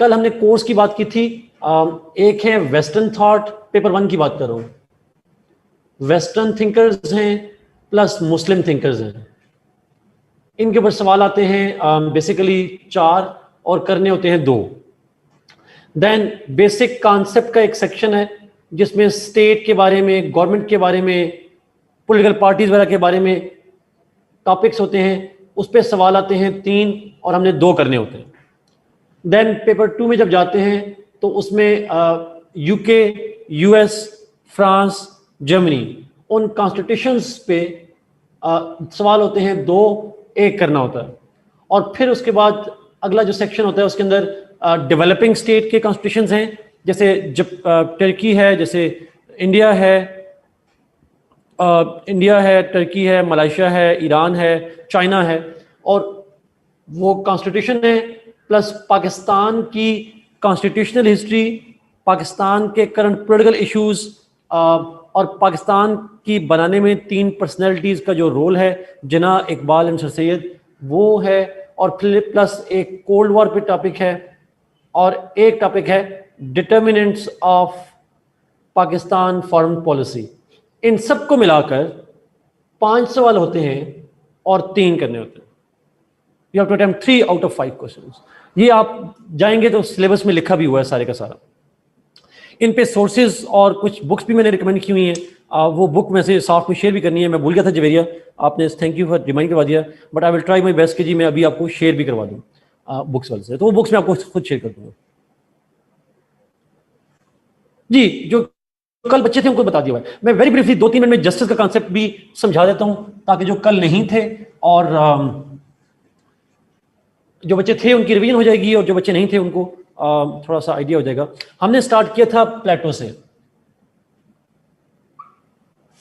कल हमने कोर्स की बात की थी, एक है वेस्टर्न थॉट, पेपर 1 की बात कर रहा हूँ। वेस्टर्न थिंकर्स हैं प्लस मुस्लिम थिंकर्स हैं, इनके ऊपर सवाल आते हैं बेसिकली 4 और करने होते हैं 2। देन बेसिक कॉन्सेप्ट का एक सेक्शन है जिसमें स्टेट के बारे में, गवर्नमेंट के बारे में, पॉलिटिकल पार्टीज वगैरह के बारे में टॉपिक्स होते हैं, उस पर सवाल आते हैं 3 और हमने 2 करने होते हैं। देन पेपर 2 में जब जाते हैं तो उसमें यूके, यूएस, फ्रांस, जर्मनी, उन कॉन्स्टिट्यूशंस पे सवाल होते हैं 2, 1 करना होता है। और फिर उसके बाद अगला जो सेक्शन होता है उसके अंदर डेवलपिंग स्टेट के कॉन्स्टिट्यूशंस हैं, जैसे जब टर्की है, जैसे इंडिया है, टर्की है, मलेशिया है, ईरान है, चाइना है, और वो कॉन्स्टिट्यूशन है प्लस पाकिस्तान की कॉन्स्टिट्यूशनल हिस्ट्री, पाकिस्तान के करंट पॉलिटिकल इश्यूज, और पाकिस्तान की बनाने में 3 पर्सनैलिटीज का जो रोल है, जिन्ना, इकबाल एंड सर सैयद, वो है। और फिर प्लस एक कोल्ड वॉर पे टॉपिक है, और एक टॉपिक है determinants of Pakistan foreign policy. इन सबको मिलाकर 5 सवाल होते हैं और 3 करने होते हैं। You have to attempt 3 out of 5 questions. ये आप जाएंगे तो सिलेबस में लिखा भी हुआ है सारे का सारा। इन पे सोर्सेज और कुछ बुक्स भी मैंने रिकमेंड की हुई हैं, वो बुक में से साथ में शेयर भी करनी है। मैं भूल गया था जवेरिया, आपने थैंक यू फॉर रिमाइंड करवा दिया, but I will try my best कि जी मैं अभी आपको शेयर भी करवा दूँ बुक्स वाले से, तो वो बुक्स मैं आपको खुद शेयर कर दूंगा। जी, जो कल बच्चे थे उनको बता दिया हुआ है। मैं वेरी ब्रीफली 2-3 मिनट में जस्टिस का कॉन्सेप्ट भी समझा देता हूं, ताकि जो कल नहीं थे और जो बच्चे थे उनकी रिवीजन हो जाएगी, और जो बच्चे नहीं थे उनको थोड़ा सा आइडिया हो जाएगा। हमने स्टार्ट किया था प्लेटो से,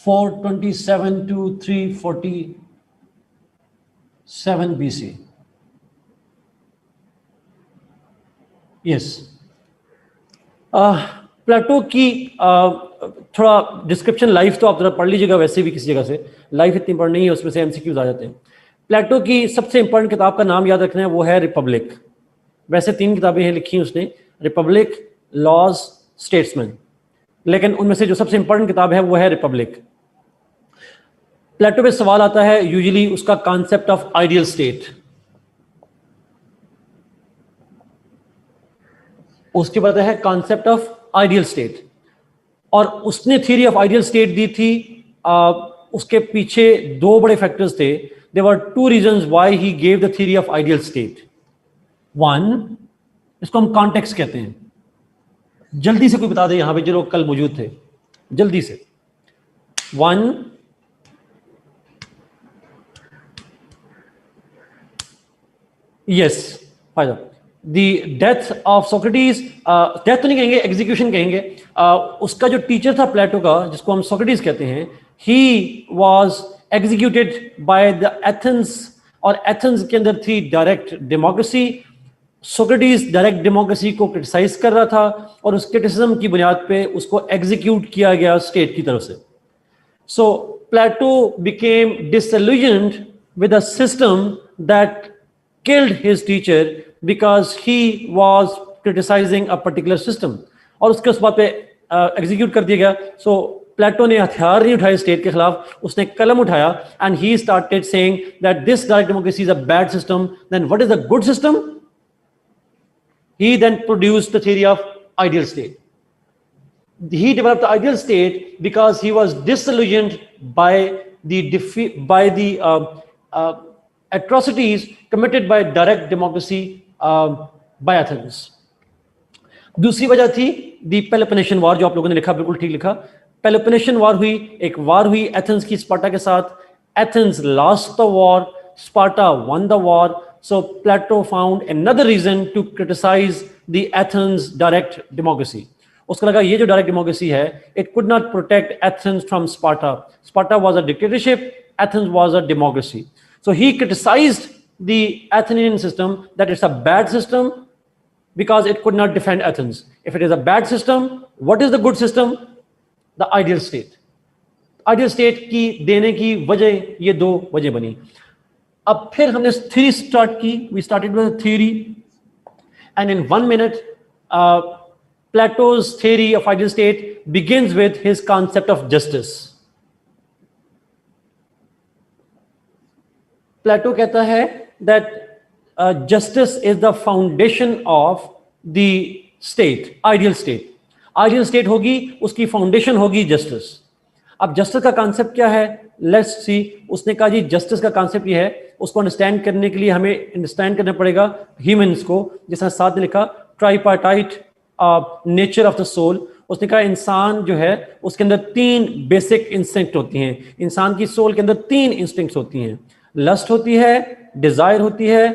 427 to 347 BC। यस, प्लेटो की थोड़ा डिस्क्रिप्शन लाइफ तो आप जरा पढ़ लीजिएगा, वैसे भी किसी जगह से लाइफ इतनी इंपॉर्टेंट नहीं है, उसमें से एमसीक्यूज आ जाते हैं। प्लेटो की सबसे इंपॉर्टेंट किताब का नाम याद रखना है, वो है रिपब्लिक। वैसे 3 किताबें हैं लिखी उसने, रिपब्लिक, लॉज, स्टेट्समैन, लेकिन उनमें से जो सबसे इंपॉर्टेंट किताब है वो है रिपब्लिक। प्लेटो पे सवाल आता है यूजुअली उसका कॉन्सेप्ट ऑफ आइडियल स्टेट, उसके बाद है कॉन्सेप्ट ऑफ आइडियल स्टेट, और उसने थ्योरी ऑफ आइडियल स्टेट दी थी। उसके पीछे 2 बड़े फैक्टर्स थे। There were 2 reasons why he gave the theory of ideal state. 1, इसको हम कॉन्टेक्स्ट कहते हैं। जल्दी से कोई बता दे यहां पे जो लोग कल मौजूद थे, जल्दी से। 1, यस, फायदा the death of Socrates, death तो नहीं कहेंगे, एग्जीक्यूशन कहेंगे। उसका जो टीचर था प्लेटो का, जिसको हम सोक्रेटिस कहते हैं, he was executed by the Athens, और एथेंस के अंदर थी direct democracy. Socrates direct democracy को क्रिटिसाइज कर रहा था, और उस क्रिटिसिज्म की बुनियाद पे उसको एग्जीक्यूट किया गया स्टेट की तरफ से। So Plato became disillusioned with a system that killed his teacher because he was criticizing a particular system, और उसके उस बात पे एग्जीक्यूट कर दिया गया। सो प्लेटो ने हथियार नहीं उठाए स्टेट के खिलाफ, उसने कलम उठाया, and he started saying that this direct democracy is a bad system, then what is a good system? He then produced the theory of ideal state. He developed the ideal state because he was disillusioned by the atrocities committed by direct democracy by Athens. दूसरी वजह थी दी Peloponnesian war, जो आप लोगों ने लिखा, बिल्कुल ठीक लिखा। पेलोपोनेशियन वॉर हुई, एक वॉर हुई एथेंस की स्पार्टा के साथ। Athens lost the war, Sparta won the war. So Plato found another reason to criticize the Athens direct democracy. उसको लगा ये जो डायरेक्ट डेमोक्रेसी है, it could not protect Athens from Sparta. Sparta was a dictatorship, Athens was a democracy. So he criticized the Athenian system that it's a bad system because it could not defend Athens. If it is a bad system, what is the good system? The ideal state. Ideal state की देने की वजह, ये 2 वजह बनी। अब फिर हमने थ्योरी स्टार्ट की, we started with theory, And in 1 minute, Plato's theory of ideal state begins with his concept of justice. Plato कहता है that justice is the foundation of the state, ideal state. Ideal state होगी, उसकी foundation होगी justice. अब justice का concept क्या है? Let's see. उसने कहा जी justice का concept ये है, उसको understand करने के लिए हमें understand करना पड़ेगा humans को, जैसा साथ में लिखा tripartite nature of the soul. उसने कहा इंसान जो है उसके अंदर 3 बेसिक इंस्टिंक्ट होती हैं. इंसान की सोल के अंदर 3 इंस्टिंक्ट्स होती हैं. लस्ट होती है, डिजायर होती है,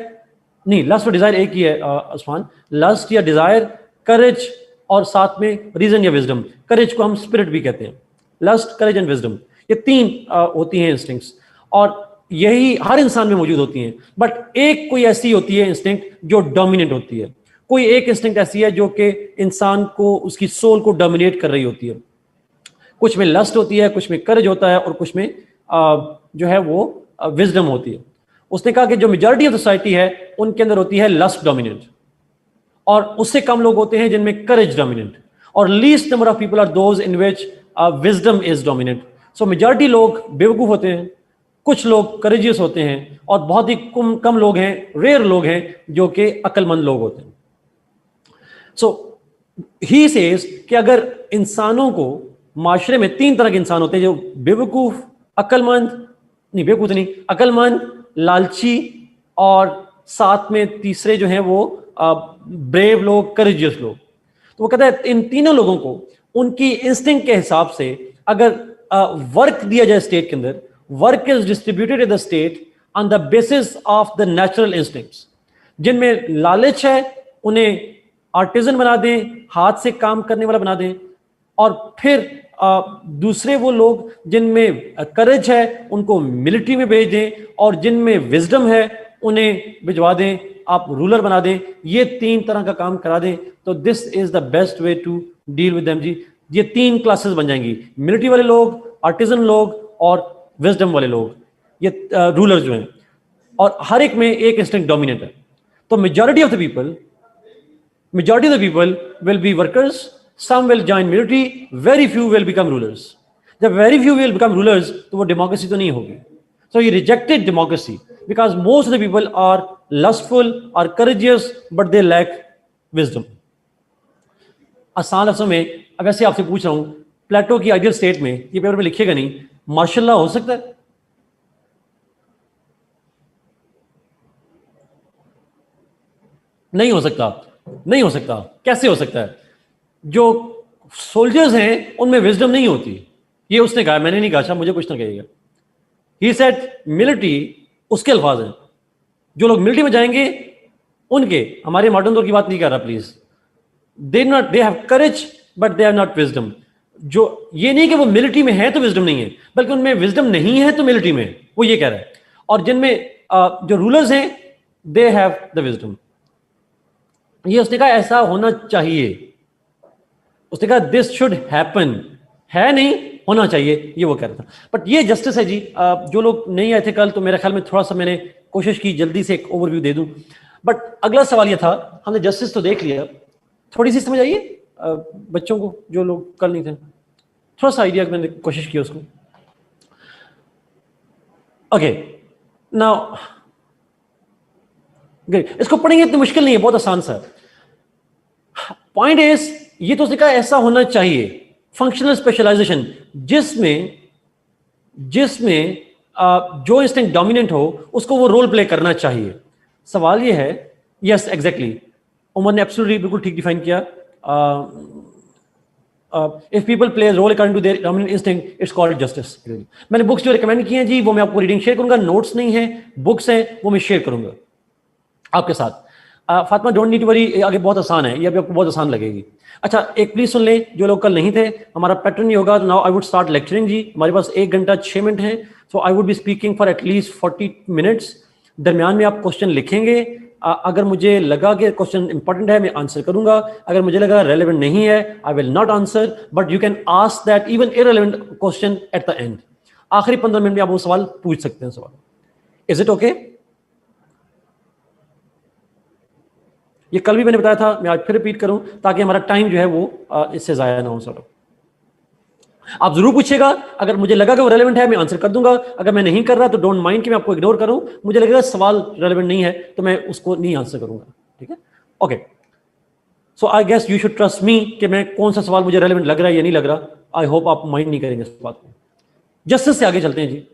नहीं लस्ट और डिजायर एक ही है उस्मान. लस्ट या डिजायर, करेज और साथ में रीजन या विजडम. करेज को हम स्पिरिट भी कहते हैं. लस्ट, करेज एंड विजडम, ये 3 होती हैं इंस्टिंक्ट्स, और यही हर इंसान में मौजूद होती हैं. बट एक कोई ऐसी होती है इंस्टिंक्ट जो डोमिनेट होती है. कोई एक इंस्टिंक्ट ऐसी है जो कि इंसान को, उसकी सोल को डोमिनेट कर रही होती है. कुछ में लस्ट होती है, कुछ में करेज होता है, और कुछ में जो है वो विजडम होती है. उसने कहा कि जो मेजॉरिटी ऑफ सोसाइटी है उनके अंदर होती है लस्ट डोमिनेंट, और उससे कम लोग होते हैं जिनमें करेज डोमिनेंट, और least number of people are those in which wisdom is dominant. So majority लोग बेवकूफ होते हैं, कुछ लोग करेजियस होते हैं, और बहुत ही कम लोग हैं, रेयर लोग हैं जो कि अक्लमंद लोग होते हैं. सो ही सेज कि अगर इंसानों को, माशरे में 3 तरह के इंसान होते हैं, जो बेवकूफ, अक्लमंद, नहीं बेवकूफ नहीं, अक्लमंद, लालची, और साथ में तीसरे जो हैं वो ब्रेव लोग, करेजियस लोग. तो वो कहता है इन तीनों लोगों को उनकी इंस्टिंक्ट के हिसाब से अगर वर्क दिया जाए स्टेट के अंदर, work is distributed in the state on the basis of the natural instincts. जिनमें लालच है उन्हें आर्टिजन बना दें, हाथ से काम करने वाला बना दें, और फिर दूसरे वो लोग जिनमें करेज है उनको मिलिट्री में भेज दें, और जिनमें विजडम है उन्हें भिजवा दें, आप रूलर बना दें. ये 3 तरह का काम करा दें. तो this is the best way to deal with them ji. ये 3 क्लासेस बन जाएंगी, मिलिट्री वाले लोग, आर्टिजन लोग, और विजडम वाले लोग, ये रूलर जो हैं, और हर एक में एक इंस्टिंक्ट डोमिनेट है. तो majority of the people will be workers, some will join military, very few will become rulers. जब very few will become rulers तो वो डेमोक्रेसी तो नहीं होगी. So he rejected democracy because most of the people are lustful, are courageous, but they lack wisdom. आसान लफ्ज़ों में अब ऐसे आपसे पूछ रहा हूं, प्लेटो की आइडियल स्टेट में, ये पेपर में लिखिएगा नहीं, मार्शल लॉ हो सकता है? नहीं हो सकता. नहीं हो सकता. कैसे हो सकता है? जो सोल्जर्स हैं उनमें विजडम नहीं होती. ये उसने कहा, मैंने नहीं कहा, मुझे कुछ ना कहिएगा. ही सेड मिलिट्री, उसके अल्फाज हैं. जो लोग मिलिट्री में जाएंगे उनके, हमारे मॉडर्न दौर की बात नहीं कर रहा please. They have courage but they have not wisdom. जो ये नहीं कि वो मिलिट्री में है तो विजडम नहीं है, बल्कि उनमें विजडम नहीं है तो मिलिट्री में, वो ये कह रहा है. और जिनमें जो रूलर्स हैं दे हैव द विजडम. ये उसने कहा ऐसा होना चाहिए. उसने कहा दिस शुड हैपन, है नहीं, होना चाहिए, ये वो कह रहा था. बट ये जस्टिस है जी. जो लोग नहीं आए थे कल, तो मेरे ख्याल में थोड़ा सा मैंने कोशिश की जल्दी से एक ओवरव्यू दे दूं. बट अगला सवाल ये था, हमने जस्टिस तो देख लिया, थोड़ी सी समझ आइए बच्चों को जो लोग कल नहीं थे, थोड़ा सा आइडिया मैंने कोशिश की उसको. ओके नाउ इसको पढ़ेंगे, इतनी मुश्किल नहीं है, बहुत आसान सा. पॉइंट इज, ये तो उसने कहा ऐसा होना चाहिए, फंक्शनल स्पेशलाइजेशन, जिसमें जो इंस्टिंक्ट डोमिनेंट हो उसको वो रोल प्ले करना चाहिए. सवाल ये है, यस एग्जैक्टली, उमर ने एब्सोल्युटली बिल्कुल ठीक डिफाइन किया. If people play role according to their dominant instinct, it's called justice. मैंने बुक्स जो रिकमेंड किए हैं जी, वो मैं आपको रीडिंग शेयर करूंगा. नोट्स नहीं है, बुक्स हैं, वो मैं शेयर करूंगा आपके साथ. Fatima don't need to worry, आगे बहुत आसान है, ये अभी आपको बहुत आसान लगेगी. अच्छा एक प्लीज सुन लें, जो लोग कल नहीं थे, हमारा पैटर्न ये होगा. Now I would start lecturing ji. हमारे पास 1 घंटा 6 मिनट है. So I would be speaking for at least 40 minutes. दरमियान में आप क्वेश्चन लिखेंगे. अगर मुझे लगा कि क्वेश्चन इंपॉर्टेंट है, मैं आंसर करूंगा. अगर मुझे लगा रेलेवेंट नहीं है, आई will not answer, but you can ask that even irrelevant question at the end. आखिरी 15 मिनट में आप वो सवाल पूछ सकते हैं. सवाल, इज इट ओके? ये कल भी मैंने बताया था, मैं आज फिर रिपीट करूं ताकि हमारा टाइम जो है वो इससे ज़ाया ना हो सर। आप जरूर पूछिएगा, अगर मुझे लगा कि वो रेलेवेंट है मैं आंसर कर दूंगा, अगर मैं नहीं कर रहा तो डोंट माइंड कि मैं आपको इग्नोर करूं, मुझे लगेगा सवाल रेलेवेंट नहीं है तो मैं उसको नहीं आंसर करूंगा, ठीक है? Okay, so I guess you should trust me कि मैं कौन सा सवाल मुझे रेलेवेंट लग रहा है या नहीं लग रहा। आई होप आप माइंड नहीं करेंगे इस बात को। जस्टिस से आगे चलते हैं जी।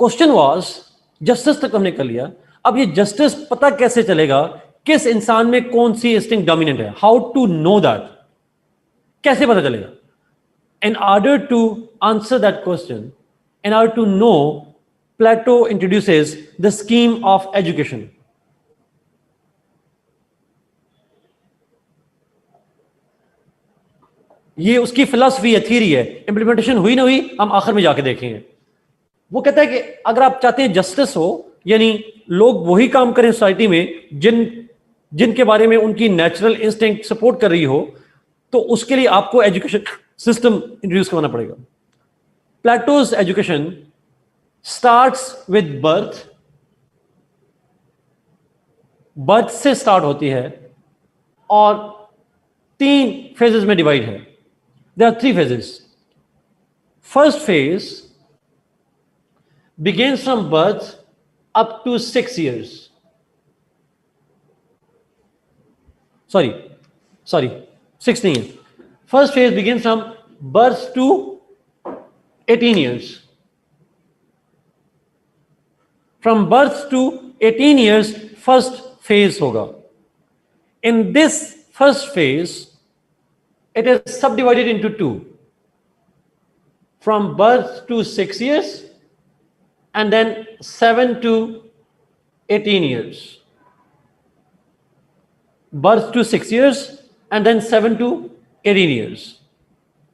क्वेश्चन वाज, जस्टिस तक हमने कर लिया, अब ये जस्टिस पता कैसे चलेगा किस इंसान में कौन सी इंस्टिंक्ट डोमिनेंट है, हाउ टू नो दैट, कैसे पता चलेगा? In order to answer that question, in order to know, Plato introduces the scheme of education. ये उसकी फिलॉसफी है, थ्योरी है, इंप्लीमेंटेशन हुई ना हुई हम आखिर में जाके देखेंगे। वो कहता है कि अगर आप चाहते हैं जस्टिस हो, यानी लोग वही काम करें सोसाइटी में जिनके बारे में उनकी नेचुरल इंस्टिंक्ट सपोर्ट कर रही हो, तो उसके लिए आपको एजुकेशन सिस्टम इंट्रोड्यूस करना पड़ेगा। Plato's education starts with birth, birth से स्टार्ट होती है और 3 फेजेस में डिवाइड है। There are 3 phases. First phase begins from birth up to 6 years. Sorry, 6 नहीं है। First phase begins from birth to 18 years. From birth to 18 years, first phase होगा। In this first phase, it is subdivided into 2. From birth to 6 years, and then 7 to 18 years. Birth to 6 years and then 7 to 18 years.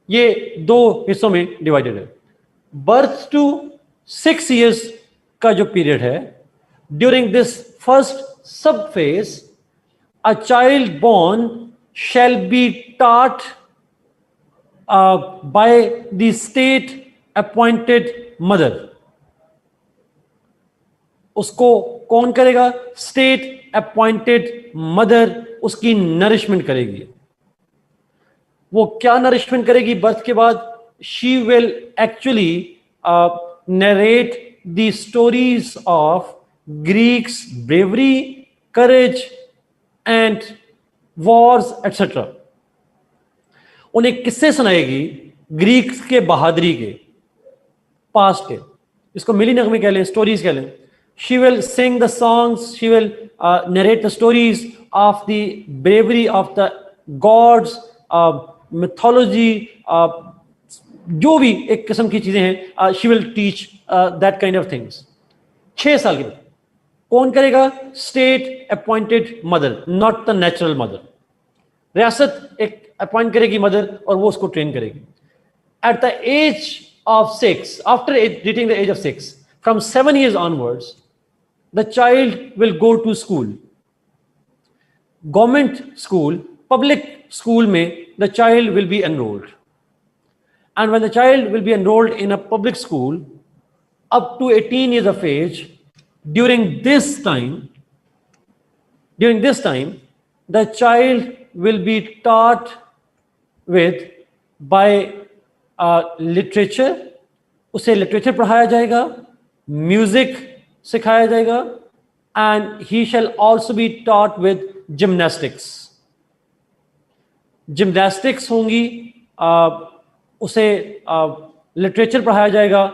ये 2 हिस्सों में divided है। Birth to 6 years का जो period है, during this first sub phase, a child born shall be taught by the state appointed mother. उसको कौन करेगा? स्टेट अपॉइंटेड मदर उसकी नरिशमेंट करेगी। वो क्या नरिशमेंट करेगी बर्थ के बाद? She will actually narrate the stories of Greeks bravery, courage and wars etcetera. उन्हें किस्से सुनाएगी ग्रीक्स के बहादुरी के, पास्ट के, इसको मिली नगमे कह लें, स्टोरीज कह लें। She will sing the songs, she will narrate the stories of the bravery of the gods, mythology, जो भी एक किस्म की चीजें हैं, she will teach that kind of things। 6 साल की बात। कौन करेगा? State appointed mother, not the natural mother. रियासत एक अपॉइंट करेगी मदर और वो उसको ट्रेन करेगी। At the age of 6, after reaching the age of 6, from 7 years onwards, the child will go to school. Government school, public school में the child will be enrolled. And when the child will be enrolled in a public school up to 18 years of age, during this time, the child will be taught with by literature, उसे literature पढ़ाया जाएगा, music सिखाया जाएगा, and he shall also be taught with gymnastics. Gymnastics होंगी, उसे literature पढ़ाया जाएगा,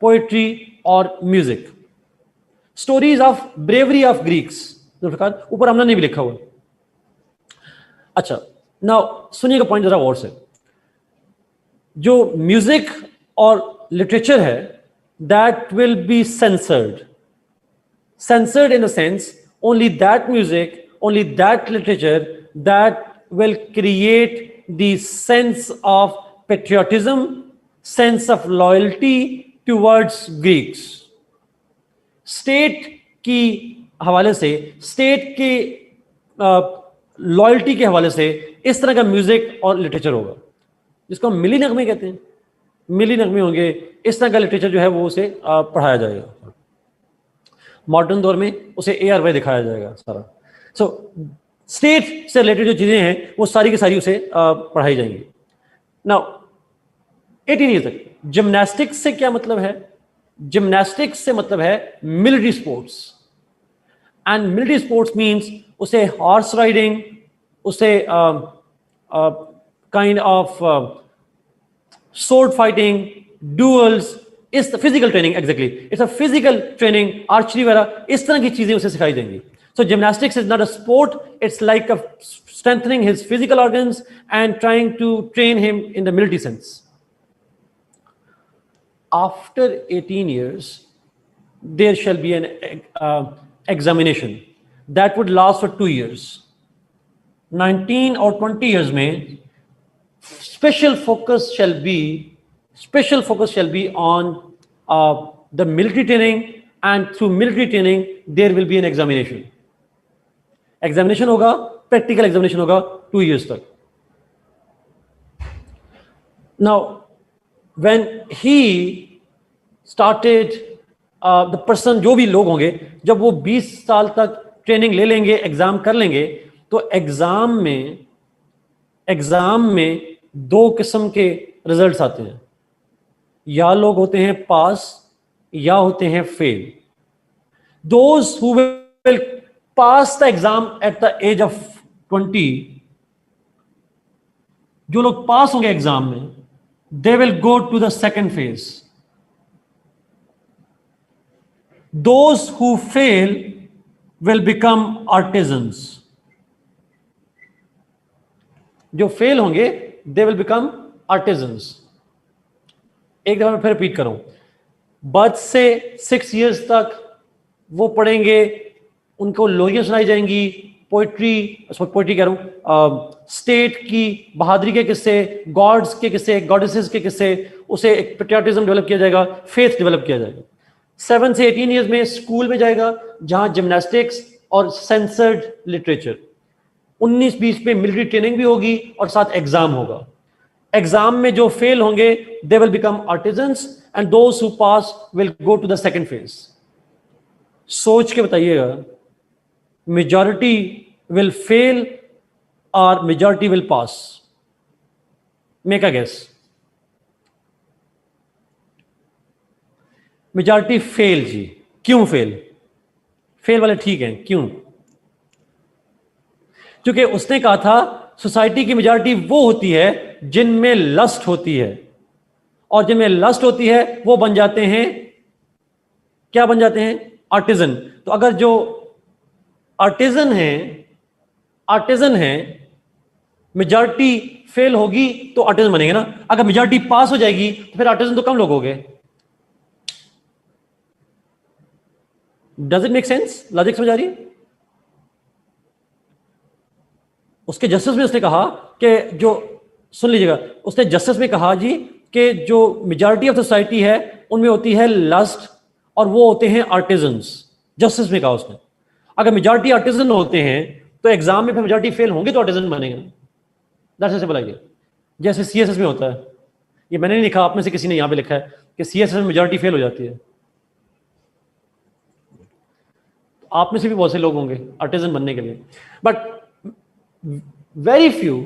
poetry और music. Stories of bravery of Greeks, ऊपर हमने नहीं भी लिखा हुआ। अच्छा, नाउ सुनिएगा पॉइंट जरा और से। जो म्यूजिक और लिटरेचर है, that will be censored in a sense, only that music, only that literature that will create the sense of patriotism, sense of loyalty towards Greeks। State की हवाले से, स्टेट की लॉयल्टी के हवाले से इस तरह का म्यूजिक और लिटरेचर होगा, जिसको हम मिली नगमे कहते हैं। मिली नगमे होंगे, इस तरह का लिटरेचर जो है वो उसे पढ़ाया जाएगा। मॉडर्न दौर में उसे AR वाई दिखाया जाएगा सारा। सो स्टेट से रिलेटेड जो चीजें हैं वो सारी की सारी उसे पढ़ाई जाएंगी। नाउ 18 ईयर तक जिम्नास्टिक्स से क्या मतलब है? जिम्नास्टिक्स से मतलब है military sports, and military sports means उसे हॉर्स राइडिंग, उसे kind of sword fighting, duels, इस physical training, exactly it's a physical training, archery वगैरह इस तरह की चीजें उसे सिखाई जाएंगी। So gymnastics is not a sport, it's like a strengthening his physical organs and trying to train him in the military sense. After 18 years, there shall be an examination that would last for 2 years. 19 or 20 years में special focus shall be on the military training, and through military training there will be an examination होगा, practical examination होगा 2 years तक. Now when he started the person, जो भी लोग होंगे जब वो 20 साल तक ट्रेनिंग ले लेंगे, एग्जाम कर लेंगे, तो एग्जाम में 2 किस्म के रिजल्ट्स आते हैं, या लोग होते हैं पास या होते हैं fail. Those who will pass the exam at the age of 20, जो लोग पास होंगे एग्जाम में, they will go to the second phase. Those who fail will become artisans. जो फेल होंगे they will become artisans. एक दफा मैं फिर रिपीट करूं, बर्थ से 6 इयर्स तक वो पढ़ेंगे, उनको लोरियां सुनाई जाएंगी, पोइट्री कह रहा हूं, स्टेट की बहादुरी के किस्से, गॉड्स के किस्से, गॉडेसेस के किस्से, उसे एक पेट्रियाटिज्म डेवलप किया जाएगा, फेथ डेवलप किया जाएगा. 7 से 18 इयर्स में स्कूल में जाएगा, जहां जिम्नास्टिक्स और सेंसर्ड लिटरेचर. 19-20 में मिलिट्री ट्रेनिंग भी होगी और साथ एग्जाम होगा. एग्जाम में जो फेल होंगे they will become artisans, and those who pass will go to the second phase. सोच के बताइएगा, मेजॉरिटी विल फेल और majority will pass? Make a guess. Majority fail ji. क्यों फेल? फेल वाले ठीक हैं, क्यों? क्योंकि उसने कहा था सोसाइटी की मेजॉरिटी वो होती है जिनमें लस्ट होती है, और जिनमें लस्ट होती है वो बन जाते हैं, क्या बन जाते हैं? आर्टिजन. तो अगर जो आर्टिजन है मेजॉरिटी फेल होगी तो आर्टिजन बनेंगे ना. अगर मेजॉरिटी पास हो जाएगी तो फिर आर्टिजन तो कम लोग हो गए. Does it make sense? Logic समझ आ रही है? उसके जस्टिस में उसने कहा कि जो, सुन लीजिएगा, उसने जस्टिस में कहा जी कि जो मेजॉरिटी ऑफ सोसाइटी है उनमें होती है लस्ट और वो होते हैं आर्टिजन्स. जस्टिस में कहा उसने, अगर मेजॉरिटी आर्टिजन होते हैं तो एग्जाम में फिर मेजॉरिटी फेल होंगे तो आर्टिजन बनेंगे. That's simple idea. जैसे सीएसएस में होता है, ये मैंने नहीं लिखा, आप में से किसी ने यहां पे लिखा है कि सीएसएस में मेजॉरिटी फेल हो जाती है. आप में से भी बहुत से लोग होंगे आर्टिजन बनने के लिए, but very few,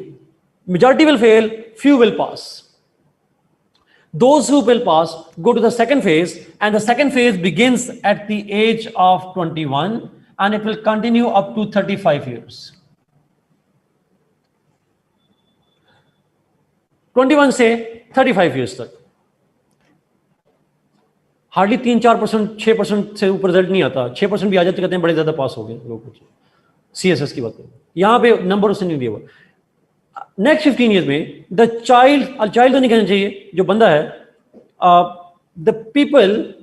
majority will fail, few will pass. Those who will pass go to the second phase, and the second phase begins at the age of 21 and it will continue up to 35 years. 21 से 35 years तक hardly 3-4%, 6% से ऊपर result नहीं आता. 6% भी आ जाते, कहते हैं बड़े ज्यादा पास हो गए लोग. सीएसएस की बात करें, यहां पे नंबर उसने नहीं दिया हुआ. नेक्स्ट 15 ईयर्स में द चाइल्ड तो नहीं कहना चाहिए, जो बंदा है, the people,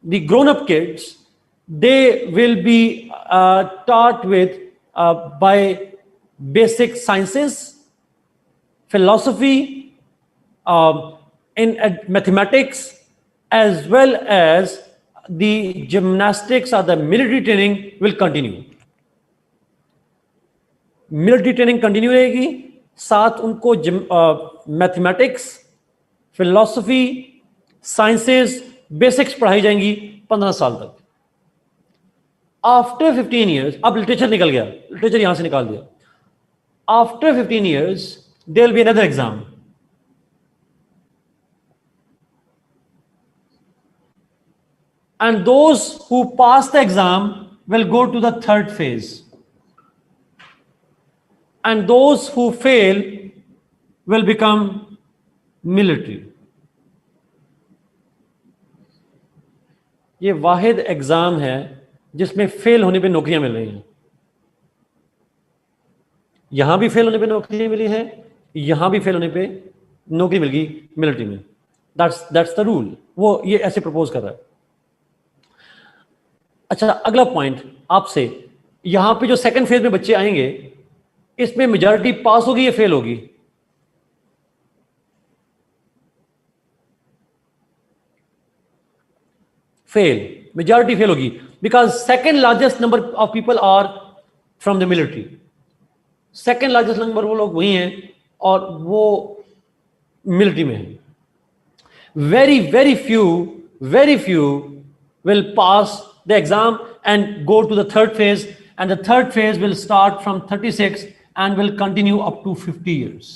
the grown up kids, they will B taught with by basic sciences, philosophy, in mathematics, as well as the gymnastics or the military training will continue. Military training continue रहेगी, साथ उनको mathematics, philosophy, sciences, basics पढ़ाई जाएंगी 15 साल तक. After 15 years, अब literature निकल गया, लिटरेचर यहां से निकाल दिया. After 15 years, there will be another exam. And those who pass the exam will go to the third phase. And those who fail will become military. ये वाहिद एग्जाम है जिसमें फेल होने पे नौकरियां मिल रही हैं. यहां भी फेल होने पे नौकरी मिली है, यहां भी फेल होने पे नौकरी मिल गई मिलिट्री में. That's the rule. वो ये ऐसे प्रपोज कर रहा है. अच्छा, अगला पॉइंट आपसे, यहां पे जो सेकंड फेज में बच्चे आएंगे, इसमें मेजॉरिटी पास होगी या फेल होगी? फेल. मेजॉरिटी फेल होगी because second largest number of people are from the military. Second largest number वो लोग वही हैं और वो मिलिट्री में हैं. Very few will pass the exam and go to the third phase, and the third phase will start from 36 and will continue up to 50 years.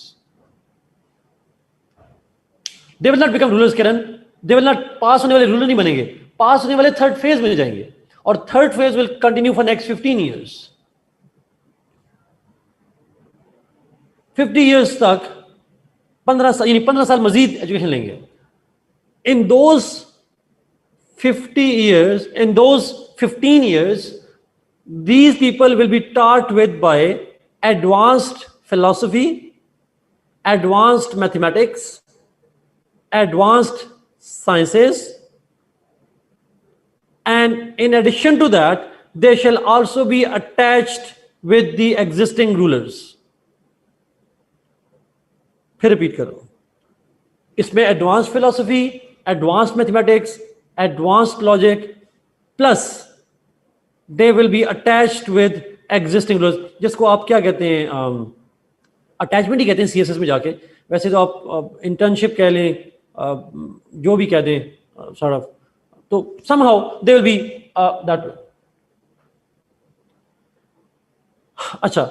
They will not become rulers, Kiran. They will not pass होने वाले ruler नहीं बनेंगे, पास होने वाले third phase में जाएंगे और third phase will continue for next 15 years. 50 years तक 15 साल, यानी 15 साल मजीद एजुकेशन लेंगे. In those 50 years, in those 15 years, these people will be taught with by advanced philosophy, advanced mathematics, advanced sciences, and in addition to that, they shall also be attached with the existing rulers. फिर repeat करो. इसमें advanced philosophy, advanced mathematics, advanced logic, plus they will be attached with existing rules, जिसको आप क्या कहते हैं, attachment ही कहते हैं सीएसएस में जाके. वैसे तो आप इंटर्नशिप कह लें, जो भी कह दें, sort of, तो somehow they will be that way. अच्छा,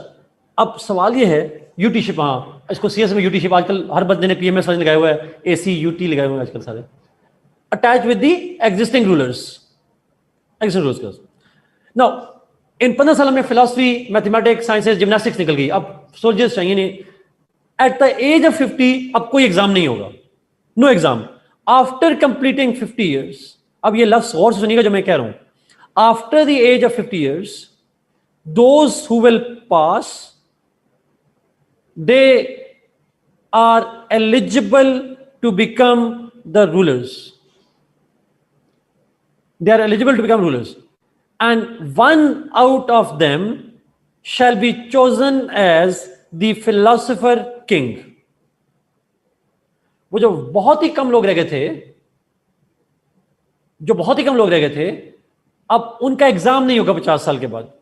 अब सवाल ये है यूटीशिप. हाँ, इसको सीएस में यूटीशिप आजकल हर बंदे ने पीएमएस वाले लगाया हुआ है, एसी यूटी लगाए हुए हैं आजकल सारे. Attached with the existing rulers. Now, इन 15 सालों में फिलॉसफी, मैथमेटिक्स, साइंसेस, जिम्नास्टिक्स निकल गई. अब सोल्जर्स चाहिए नहीं. एट द एज ऑफ 50 अब कोई एग्जाम नहीं होगा. No exam. After completing 50 years, अब ये लफ्ज गौर से सुनिएगा जो मैं कह रहा हूं. After the age of 50 years, those who will pass, they are eligible to become the rulers. They are eligible to become rulers, and one out of them shall be chosen as the philosopher king. वो जो बहुत ही कम लोग रह गए थे, अब उनका exam नहीं होगा 50 साल के बाद.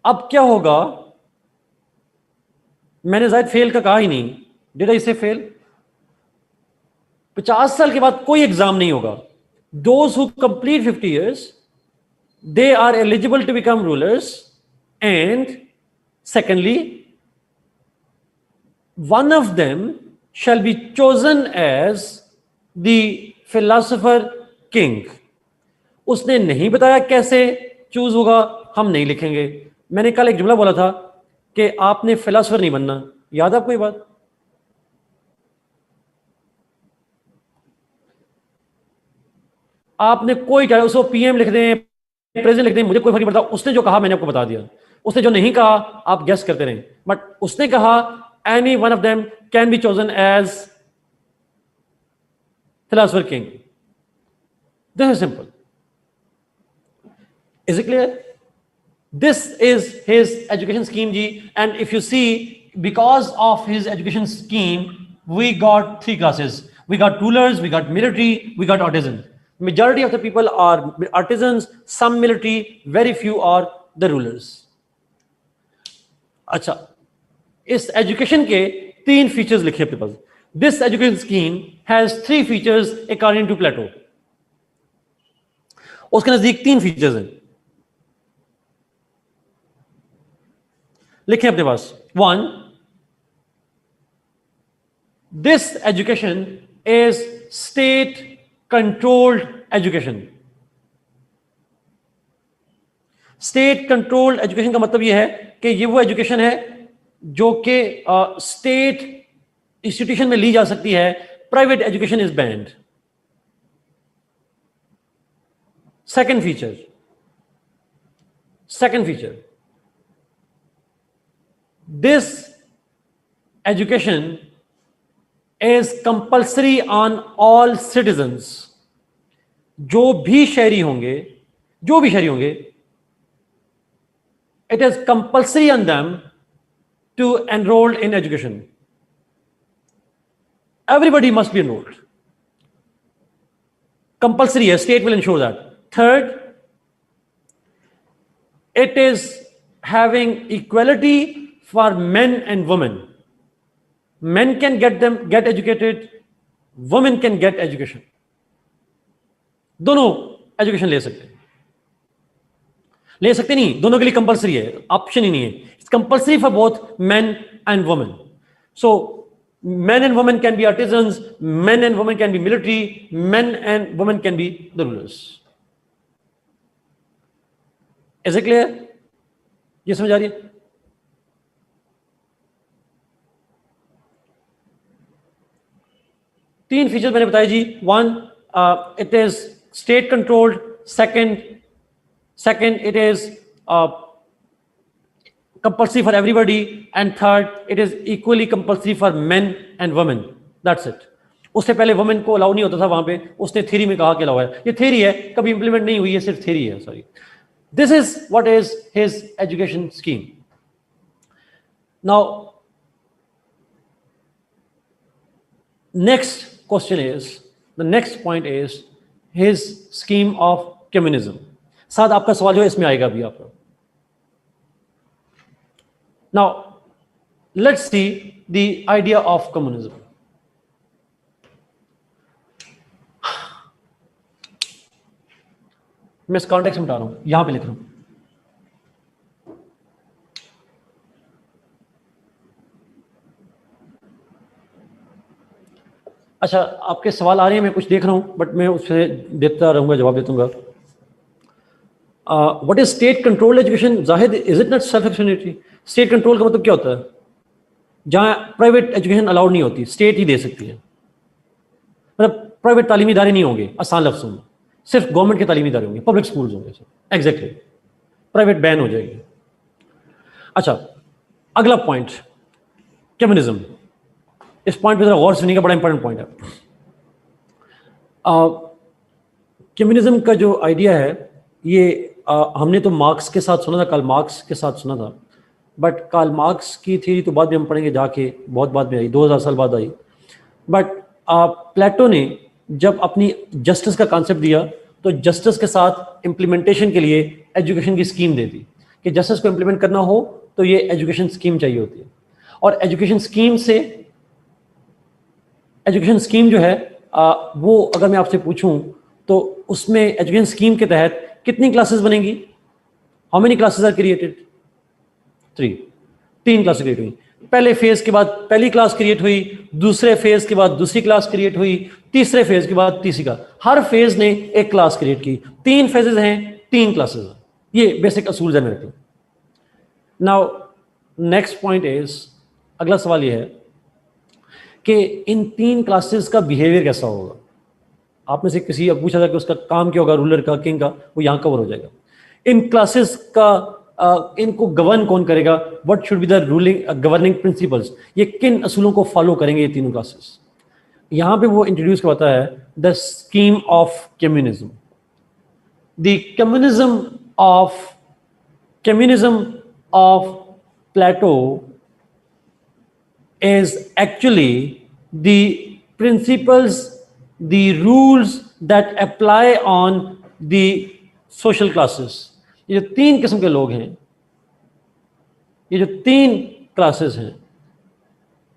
अब क्या होगा? मैंने शायद फेल का कहा ही नहीं. डिड आई से फेल? 50 साल के बाद कोई एग्जाम नहीं होगा. Those who complete 50 years, they are eligible to become rulers, and secondly, one of them shall be chosen as the philosopher king. उसने नहीं बताया कैसे चूज होगा, हम नहीं लिखेंगे. मैंने कल एक जुमला बोला था कि आपने फिलोसोफर नहीं बनना. याद आपको ये बात? आपने कोई क्या उसको पीएम लिख दें, प्रेजेंट लिख दें, मुझे कोई फर्क नहीं पड़ता. उसने जो कहा मैंने आपको बता दिया. उसने जो नहीं कहा आप गेस करते रहें. बट उसने कहा any one of them can be chosen as philosopher king. This is simple. Is it clear? This is his education scheme, ji. And if you see, because of his education scheme, we got 3 classes. We got rulers, we got military, we got artisans. Majority of the people are artisans, some military, very few are the rulers. अच्छा, इस education के 3 features लिखे अपने पास. This education scheme has 3 features according to Plato. उसके नजदीक 3 features हैं. लिखें अपने पास। 1, this education is state controlled education. State controlled education का मतलब यह है कि ये वो एजुकेशन है जो कि स्टेट इंस्टीट्यूशन में ली जा सकती है, private education is band. Second feature, this education is compulsory on all citizens. जो भी शहरी होंगे, it is compulsory on them to enroll in education. Everybody must be enrolled. Compulsory है, state will ensure that. Third, it is having equality for men and women. Men can get educated, women can get education. दोनों education ले सकते नहीं, दोनों के लिए compulsory है, option ही नहीं है। It's compulsory for both men and women. So men and women can be artisans, men and women can be military, men and women can be the rulers. Is it clear? ये समझ आ रही है? तीन features मैंने बताए जी। 1, it is state controlled. Second, it is compulsory for everybody, and third, it is equally compulsory for men and women. That's it. उससे पहले women को अलाउ नहीं होता था वहां पे, उसने थ्योरी में कहा कि अलाउ है। ये थ्योरी है, कभी इंप्लीमेंट नहीं हुई है, सिर्फ थ्योरी है। Sorry, this is what is his education scheme. Now next question is, the next point is his scheme of communism. साथ आपका सवाल जो है इसमें आएगा अभी आपका। Now, let's see the idea of communism. मैं इस कॉन्टेक्स्ट में बता रहा हूं, यहां पे लिख रहा हूं। अच्छा, आपके सवाल आ रहे हैं, मैं कुछ देख रहा हूं, बट मैं उससे देता रहूंगा, जवाब देता। What is state controlled education? Zahid, is it not self explanatory? State control का मतलब क्या होता है? जहां प्राइवेट एजुकेशन अलाउड नहीं होती, स्टेट ही दे सकती है। मतलब प्राइवेट तालीमी इदारे नहीं होंगे, आसान लफ्ज़ों में, सिर्फ गवर्नमेंट के तालीमी इदारे होंगे, पब्लिक स्कूल्स होंगे। एग्जैक्टली, प्राइवेट बैन हो जाएगी। अच्छा, अगला पॉइंट, कम्युनिज्म। इस पॉइंट पे जरा गौर सुनिएगा, बड़ा इंपॉर्टेंट पॉइंट है। कम्युनिज्म का जो आइडिया है, ये हमने तो मार्क्स के साथ सुना था, कार्ल मार्क्स के साथ सुना था, बट कार्ल मार्क्स की थ्योरी तो बाद में हम पढ़ेंगे जाके, बहुत बाद में आई, 2000 साल बाद आई। बट प्लेटो ने जब अपनी जस्टिस का कॉन्सेप्ट दिया, तो जस्टिस के साथ इम्प्लीमेंटेशन के लिए एजुकेशन की स्कीम दे दी कि जस्टिस को इम्प्लीमेंट करना हो तो ये एजुकेशन स्कीम चाहिए होती है। और एजुकेशन स्कीम जो है वो अगर मैं आपसे पूछूं तो उसमें एजुकेशन स्कीम के तहत कितनी क्लासेस बनेंगी? How many classes are created? 3 classes create हुई। पहले फेज के बाद पहली क्लास क्रिएट हुई, दूसरे फेज के बाद दूसरी क्लास क्रिएट हुई, तीसरे फेज के बाद तीसरी क्लास। हर फेज ने एक क्लास क्रिएट की। 3 फेजेस हैं, 3 क्लासेस हैं। ये बेसिक असूल है मेरे को। नाउ नेक्स्ट पॉइंट इज, अगला सवाल ये है कि इन 3 क्लासेस का बिहेवियर कैसा होगा? आप में से किसी अब पूछा था कि उसका काम क्या होगा, रूलर का, किंग का, वो यहां कवर हो जाएगा। इन क्लासेस का इनको गवर्न कौन करेगा? What should be the ruling governing principles? ये किन असूलों को फॉलो करेंगे ये तीनों क्लासेस? यहां पे वो इंट्रोड्यूस करवाता है the scheme of communism. The communism of Plato is actually the principles, the rules that apply on the social classes. ये जो 3 किस्म के लोग हैं, ये जो 3 क्लासेस हैं,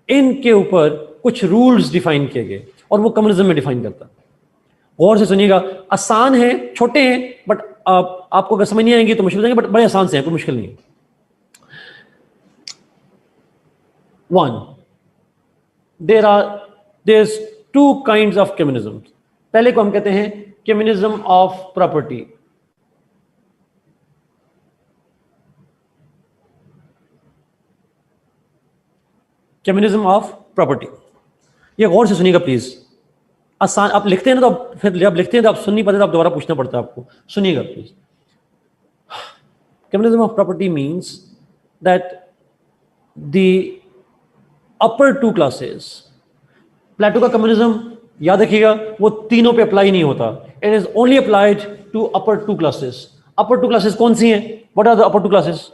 इनके ऊपर कुछ रूल्स डिफाइन किए गए और वो कम्युनिज्म में डिफाइन करता है। गौर से सुनिएगा, आसान है, छोटे हैं, बट आपको अगर समझ नहीं आएंगे तो मुश्किल हो जाएंगे, बट बड़े आसान से हैं, कोई मुश्किल नहीं है। One, there's two kinds of communism. पहले को हम कहते हैं communism of property. Communism of property. ये गौर से सुनिएगा प्लीज. आसान आप लिखते हैं ना, तो फिर जब लिखते हैं तो आप सुन नहीं पाते, तो आप दोबारा पूछना पड़ता है आपको. सुनिएगा please. Communism of property means that the upper two classes, प्लेटो का कम्युनिज्म याद रखिएगा वो तीनों पे अप्लाई नहीं होता. It is only applied to upper two classes. Upper two classes कौन सी हैं? What are the upper two classes?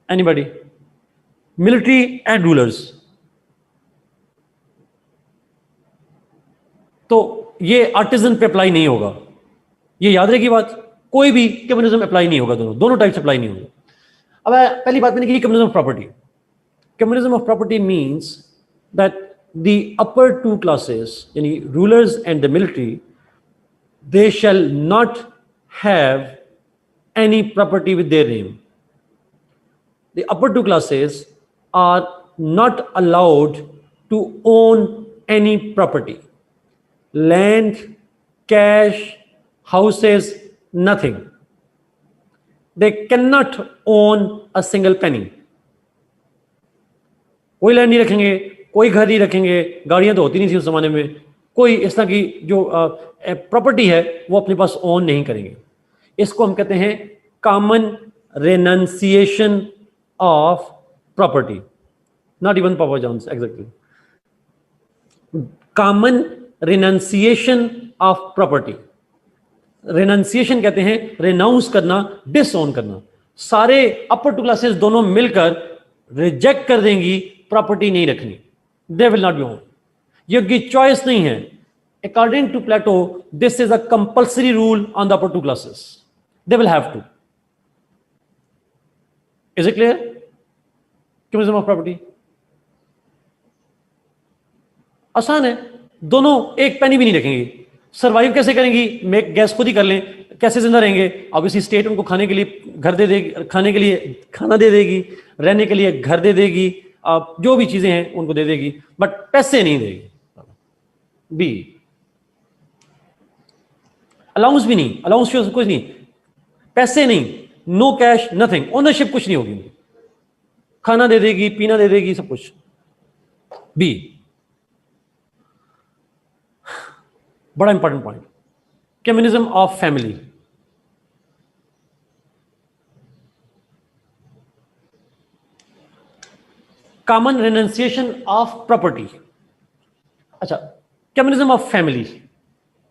Anybody? Military and rulers. तो ये आर्टिजन पे अप्लाई नहीं होगा. ये याद रखिए बात. कोई भी कम्युनिज्म अप्लाई नहीं होगा. दोनों टाइप से अप्लाई नहीं होगा. अब पहली बात मैंने की communism of property. Communism of property means that the upper two classes, yani rulers and the military, they shall not have any property with their name. The upper two classes are not allowed to own any property. Land, cash, houses, nothing. They cannot own a single penny. कोई land नहीं रखेंगे, कोई घर नहीं रखेंगे. गाड़ियां तो होती नहीं थी उस जमाने में. कोई इस तरह की जो प्रॉपर्टी है वो अपने पास ओन नहीं करेंगे. इसको हम कहते हैं common renunciation of property. Not even Papa John's, exactly. Common renunciation of property. Renunciation कहते हैं रेनाउंस करना, डिसओन करना. सारे अपर टू क्लासेस दोनों मिलकर रिजेक्ट कर देंगी, प्रॉपर्टी नहीं रखनी. They will not be own. ये उनकी चॉइस नहीं है. According to Plato this is a compulsory rule on the upper two classes. They will have to. Is it clear? Communism of property आसान है. दोनों एक पेनी भी नहीं रखेंगे. सर्वाइव कैसे करेंगी? मेक गैस खुद ही कर लें. कैसे जिंदा रहेंगे? ऑब्वियसली स्टेट उनको खाने के लिए घर दे देगी, खाने के लिए खाना दे देगी, रहने के लिए घर दे देगी, जो भी चीजें हैं उनको दे देगी, बट पैसे नहीं देगी. बी अलाउंस भी नहीं. अलाउंस कुछ नहीं, पैसे नहीं, नो कैश, नथिंग. ओनरशिप कुछ नहीं होगी. खाना दे देगी, पीना दे देगी, सब कुछ. बी बड़ा important point, communism of family. Common renunciation of property. अच्छा, कम्युनिज्म ऑफ फैमिली,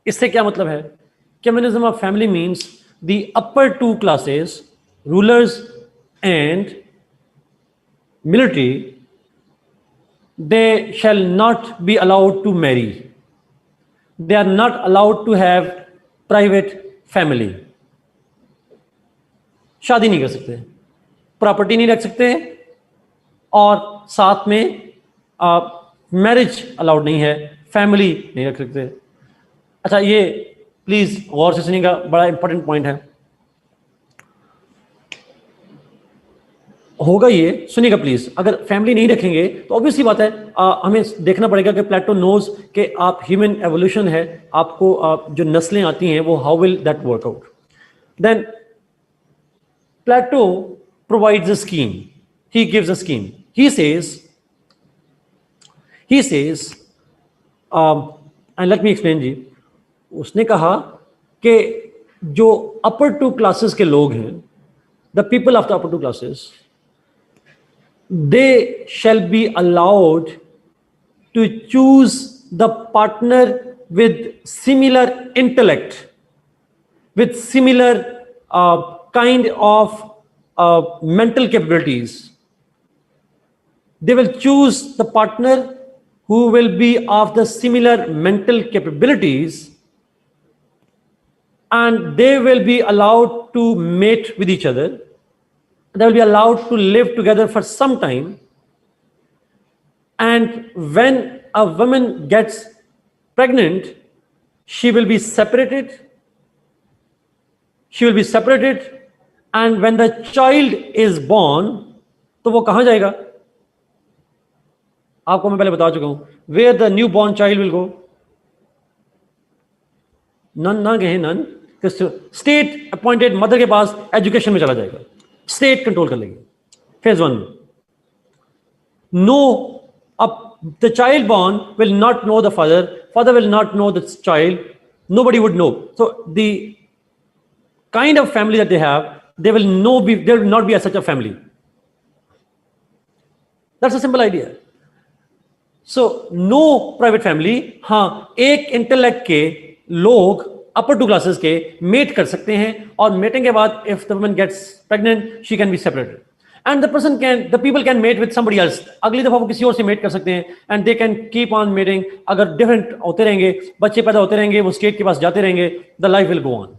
इससे क्या मतलब है? Communism of family means the upper two classes, rulers and military, they shall not be allowed to marry. They are not allowed to have private family. शादी नहीं कर सकते, property नहीं रख सकते, और साथ में मैरिज अलाउड नहीं है, फैमिली नहीं रख सकते. अच्छा, ये प्लीज गौर से सुनिएगा, बड़ा इंपॉर्टेंट पॉइंट है. होगा ये, सुनिएगा प्लीज. अगर फैमिली नहीं रखेंगे तो ऑब्वियसली बात है हमें देखना पड़ेगा कि प्लेटो नोज कि आप ह्यूमन एवोल्यूशन है, आपको जो नस्लें आती हैं वो how will that work out. Then Plato provides a scheme. He gives a scheme. He says and let me explain ji. उसने कहा कि जो अपर टू क्लासेस के लोग हैं, the people of the upper two classes, they shall be allowed to choose the partner with similar intellect, with similar kind of mental capabilities. They will choose the partner who will be of the similar mental capabilities, and they will be allowed to mate with each other. They will be allowed to live together for some time, and when a woman gets pregnant, she will be separated. She will be separated and when the child is born, तो वो कहां जाएगा? आपको मैं पहले बता चुका हूं, where the new born child will go, नन ना गए नन, स्टेट अपॉइंटेड मदर के पास एजुकेशन में चला जाएगा, स्टेट कंट्रोल कर लेगी। फेज 1 में नो, अब the child born will not know the father, father will not know the child, nobody would know. So the kind of family that they have, they will not be as such a family. That's a simple idea. So no private family. हाँ, एक intellect के लोग अपर 2 classes के met कर सकते हैं, और mating के बाद if the woman gets pregnant, she can be separated. And the people can mate with somebody else. अगली दफा वो किसी और से मेट कर सकते हैं, and they can keep on mating. अगर डिफरेंट होते रहेंगे, बच्चे पैदा होते रहेंगे, वो स्टेट के पास जाते रहेंगे, the life will go on.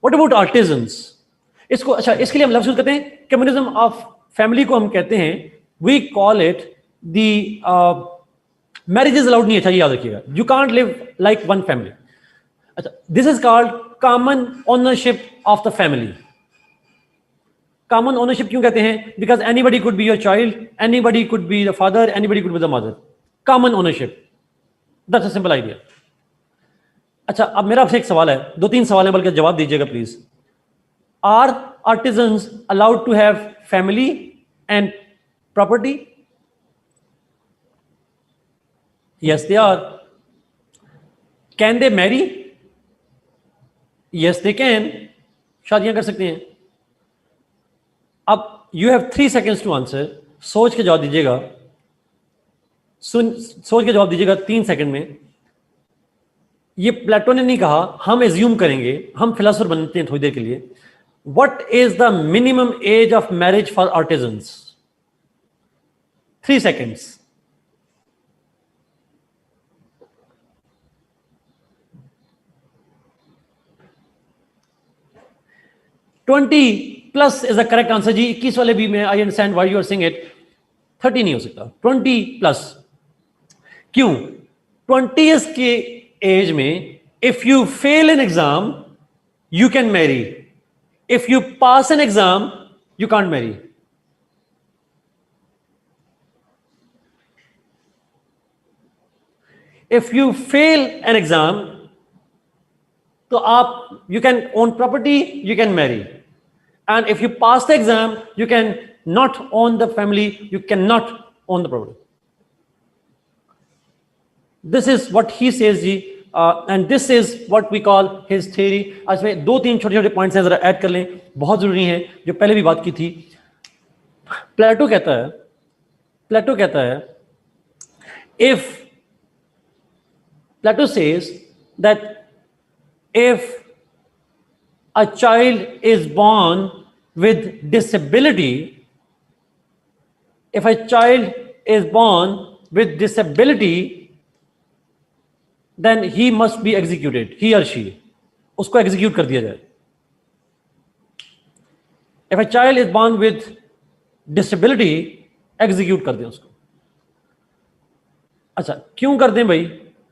What about artisans? इसको अच्छा, इसके लिए हम लफ्ज़ यूज़ करते हैं कम्युनिज्म ऑफ फैमिली को हम कहते हैं, we call it the marriages allowed नहीं, अच्छा ये याद रखिएगा, you can't live like one family. अच्छा, this is called common ownership of the family. Common ownership क्यों कहते हैं? Because anybody could be your child, anybody could be the father, anybody could be the mother, common ownership, that's a simple idea. अच्छा, अब मेरा आपसे एक सवाल है, 2-3 सवाल है, बल्कि जवाब दीजिएगा please. Are artisans allowed to have family and property? Yes they are. Can they marry? Yes they can, शादियां कर सकते हैं। अब you have 3 seconds to answer, सोच के जवाब दीजिएगा, सोच के जवाब दीजिएगा 3 सेकंड में। ये प्लेटो ने नहीं कहा, हम एज्यूम करेंगे, हम फिलोसोफर बनते हैं थोड़ी देर के लिए। What is the minimum age of marriage for artisans? 3 seconds. +20 is the correct answer ji. 21 वाले भी मैं, I understand why you are saying it, 30 नहीं हो सकता, 20+। क्यों? 20 के एज में if you fail an exam you can marry, if you pass an exam you can't marry. If you fail an exam तो आप, you can own property, you can marry, and if you pass the exam you can not own the family, you can not own the property. This is what he says जी, and this is what we call his theory. आज में 2-3 छोटे-छोटे points हैं, जरा add कर लें, बहुत जरूरी हैं, जो पहले भी बात की थी। प्लेटो कहता है if Plato says that if a child is born with disability, then he must be executed, he or she, उसको execute कर दिया जाए। If a child is born with disability, execute कर दें उसको। अच्छा, क्यों कर दें भाई?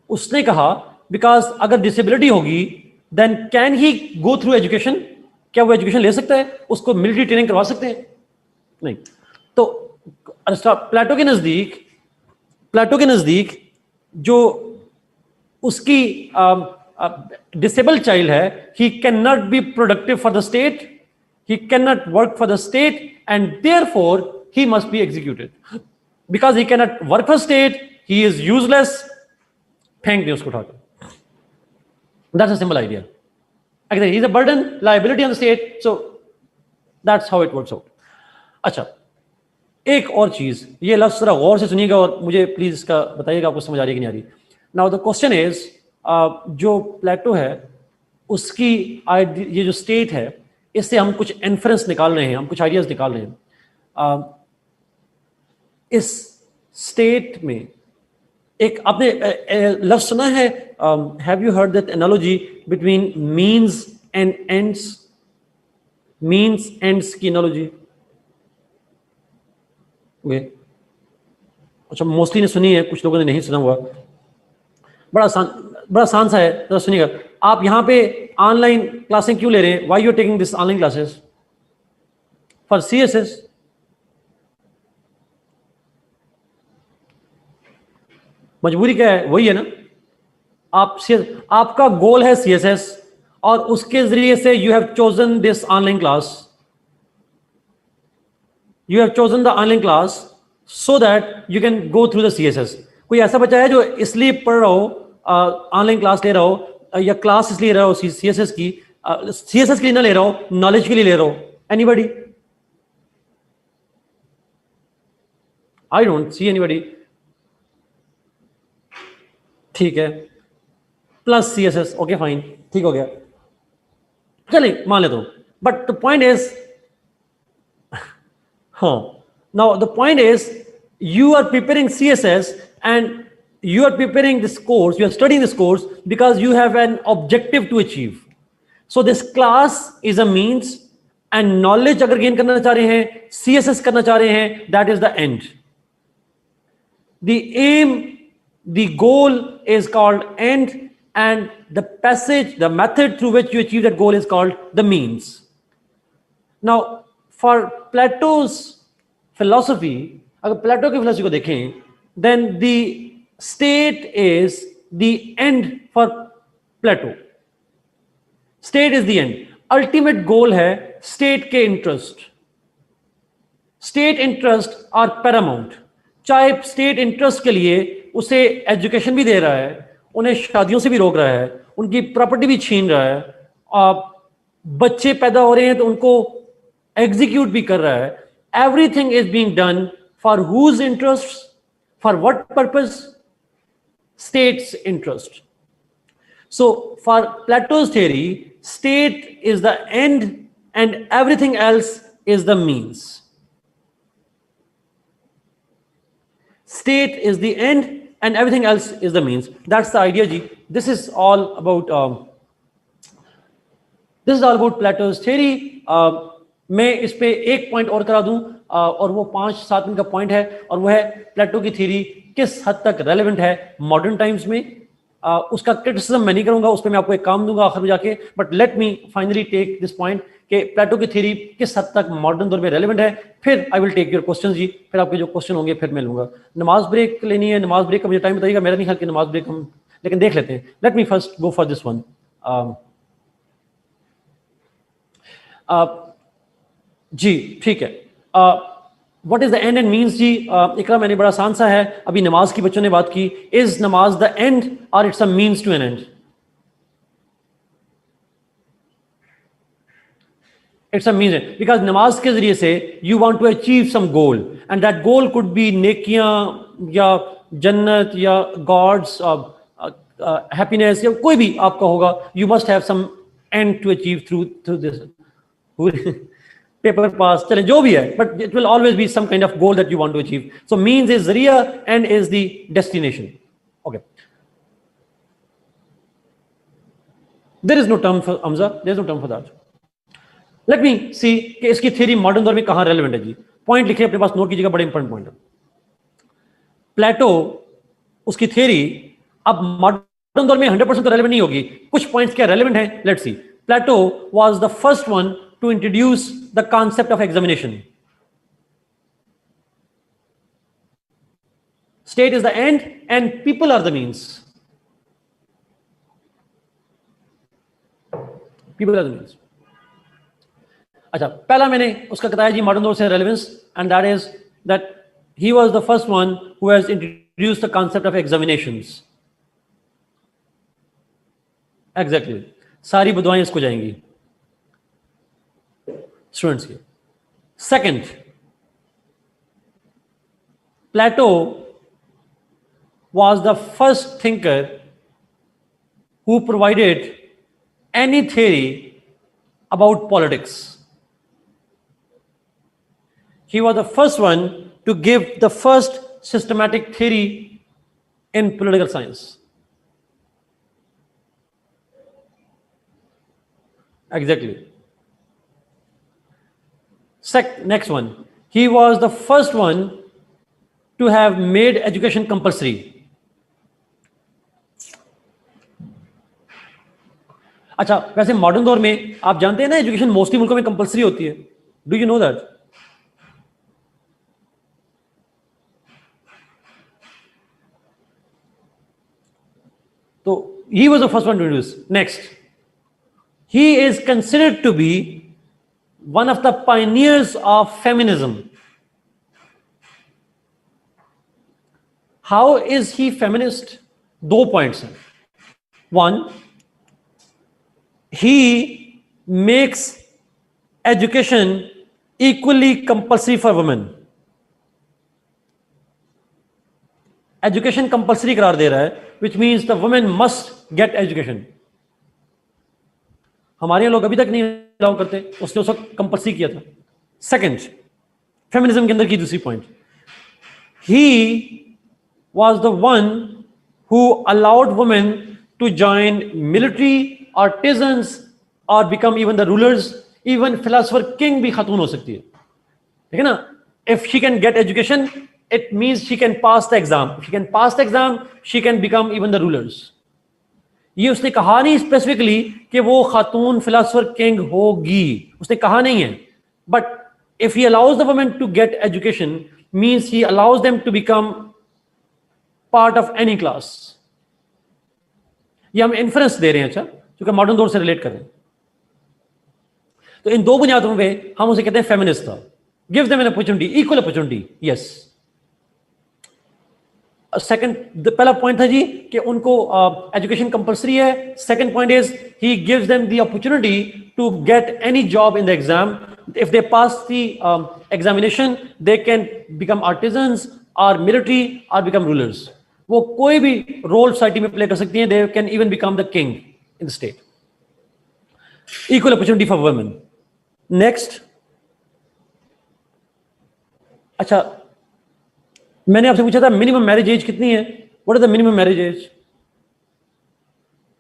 उसने कहा बिकॉज अगर डिसेबिलिटी होगी then can he go through education? क्या वो एजुकेशन ले सकता है? उसको मिलिट्री ट्रेनिंग करवा सकते हैं? नहीं। तो प्लेटो के नजदीक जो उसकी डिसेबल चाइल्ड है, he can not be productive for the state, he can not work for the state, and therefore he must be executed. Because he can not work for state, he is useless, फेंक दे उसको उठाकर। That's a simple idea. Again, he's a burden, liability on the state, so that's how it works out. अच्छा, एक और चीज, ये लफ्ज जरा गौर से सुनिएगा और मुझे प्लीज इसका बताइएगा आपको समझ आ रही है कि नहीं आ रही। नाउ द क्वेश्चन इज, जो प्लेटो है उसकी ये जो स्टेट है, इससे हम कुछ इन्फरेंस निकाल रहे हैं, हम कुछ आइडियाज निकाल रहे हैं। इस स्टेट में एक आपने लफ्ज सुना है, have you heard that analogy between means and ends? Means ends की एनालॉजी अच्छा, मोस्टली ने सुनी है, कुछ लोगों ने नहीं सुना हुआ। बड़ा आसान सा है, तो सुनिएगा। आप यहाँ पे ऑनलाइन क्लासें क्यों ले रहे हैं? Why you are taking this online classes? For CSS, मजबूरी क्या है, वही है ना, आपका गोल है CSS और उसके जरिए से you have chosen this online class, you have chosen the online class so that you can go through the CSS। कोई ऐसा बच्चा है जो इसलिए पढ़ रहा हो, ऑनलाइन क्लास ले रहा हो या क्लास इसलिए ले रहा हो CSS की, CSS के लिए ना ले रहा हो, नॉलेज के लिए ले रहा हो? Anybody? I don't see anybody. ठीक है, प्लस CSS, ओके फाइन, ठीक हो गया, चलिए मान लेता हूं। बट द पॉइंट इज, हाँ, now the point is you are preparing CSS and you are preparing this course, you are studying this course because you have an objective to achieve. So this class is a means and knowledge अगर gain करना चाह रहे हैं, CSS करना चाह रहे हैं, that is the end. The aim, the goal is called end, and the passage, the method through which you achieve that goal is called the means. Now for Plato's philosophy, अगर प्लेटो की philosophy को देखें, then the state is the end for Plato. State is the end. Ultimate goal है state के interest. State interest are paramount. चाहे state interest के लिए उसे education भी दे रहा है, उन्हें शादियों से भी रोक रहा है, उनकी प्रॉपर्टी भी छीन रहा है, बच्चे पैदा हो रहे हैं तो उनको एग्जीक्यूट भी कर रहा है. Everything is being done for whose interests? For what purpose? State's interest. So for Plato's theory, state is the end and everything else is the means. State is the end and everything else is the means. That's the idea, ji. This is all about Plato's theory. मैं इस पे एक point और करा दूं, और वो 5-7 minute का पॉइंट है, और वो है प्लेटो की थ्योरी किस हद तक रेलेवेंट है मॉडर्न टाइम्स में. उसका क्रिटिसिज्म मैं नहीं करूंगा, उस पर मैं आपको एक काम दूंगा आखिर में जाके, but let me finally take this point कि प्लेटो की थ्योरी किस हद तक मॉडर्न दौर में रेलेवेंट है. फिर I will take your question ji, फिर आपके जो क्वेश्चन होंगे फिर मैं लूंगा. नमाज ब्रेक लेनी है, नमाज ब्रेक का मुझे टाइम बताइएगा. मेरा नहीं ख्याल कि नमाज ब्रेक हम, लेकिन देख लेते हैं. Let me first go for this one. जी ठीक है. What is the end and means ji? Iqra मैंने बड़ा आसान सा है, अभी नमाज की बच्चों ने बात की. इज नमाज द एंड और it's a means to an end? It's a means, because नमाज के जरिए से you want to achieve some goal, and that goal could be नेकियां या जन्नत या गॉड्स हैप्पीनेस या कोई भी आपका होगा. You must have some end to achieve through this paper pass, चले जो भी है, but it will always be some kind of goal that you want to achieve. So means is जरिया, end is the destination. Okay, there is no term for Hamza, there is no term for that. Let me see कि इसकी theory modern दौर में कहां relevant है जी. Point लिखे अपने पास, note कीजिएगा, बड़े इंपॉर्टेंट पॉइंट है. प्लेटो, उसकी थ्योरी अब मॉडर्न दौर में 100% तो रेलेवेंट नहीं होगी. कुछ पॉइंट्स क्या रेलेवेंट है, let's see. Plato was the first one to introduce the concept of examination. State is the end and people are the means. People are the means. अच्छा, पहला मैंने उसका बताया जी मॉडर्न दौर से relevance, and that is that he was the first one who has introduced the concept of examinations. Exactly, सारी बदवाएं इसको जाएंगी स्टूडेंट्स की. Second, Plato was the first thinker who provided any theory about politics. He was the first one to give the first systematic theory in political science. Exactly. Next one, he was the first one to have made education compulsory. अच्छा, वैसे modern दौर में आप जानते हैं ना, education mostly मुल्कों में कंपलसरी होती है. Do you know that? He was the first one to introduce. Next, he is considered to be one of the pioneers of feminism. How is he feminist? 2 points हैं. One, he makes education equally compulsory for women. Education compulsory करार दे रहा है, which means the women must get education. हमारे यहाँ लोग अभी तक नहीं अलाउ करते, उसने उस वक्त कंपल्सरी किया था. सेकंड, फेमिनिज्म के अंदर की दूसरी point, he was the one who allowed women to join military, artisans और become even the rulers. Even philosopher king भी खातून हो सकती है, ठीक है ना. If she can get education, it means she can pass the exam. If she can pass the exam, she can become even the rulers. ये उसने कहा नहीं स्पेसिफिकली कि वो खातून फिलोसोफर किंग होगी, उसने कहा नहीं है. But if he allows the women to get education, means he allows them to become part of any class. ये हम इन्फ्रेंस दे रहे हैं, अच्छा, क्योंकि मॉडर्न दौर से रिलेट कर रहे हैं. तो इन दो बुनियादों पे हम उसे कहते हैं फेमिनिस्ट था. Give them an opportunity, equal opportunity. Yes. Second, पहला पॉइंट था जी कि उनको एजुकेशन कंपल्सरी है. Second point is he gives them the opportunity to get any job in the exam. If they pass the examination, they can become artisans और military और become rulers. वो कोई भी रोल सोसाइटी में play कर सकती हैं. They can even become the king in the state. Equal opportunity for women. Next, अच्छा, मैंने आपसे पूछा था मिनिमम मैरिज एज कितनी है. What is the minimum marriage age?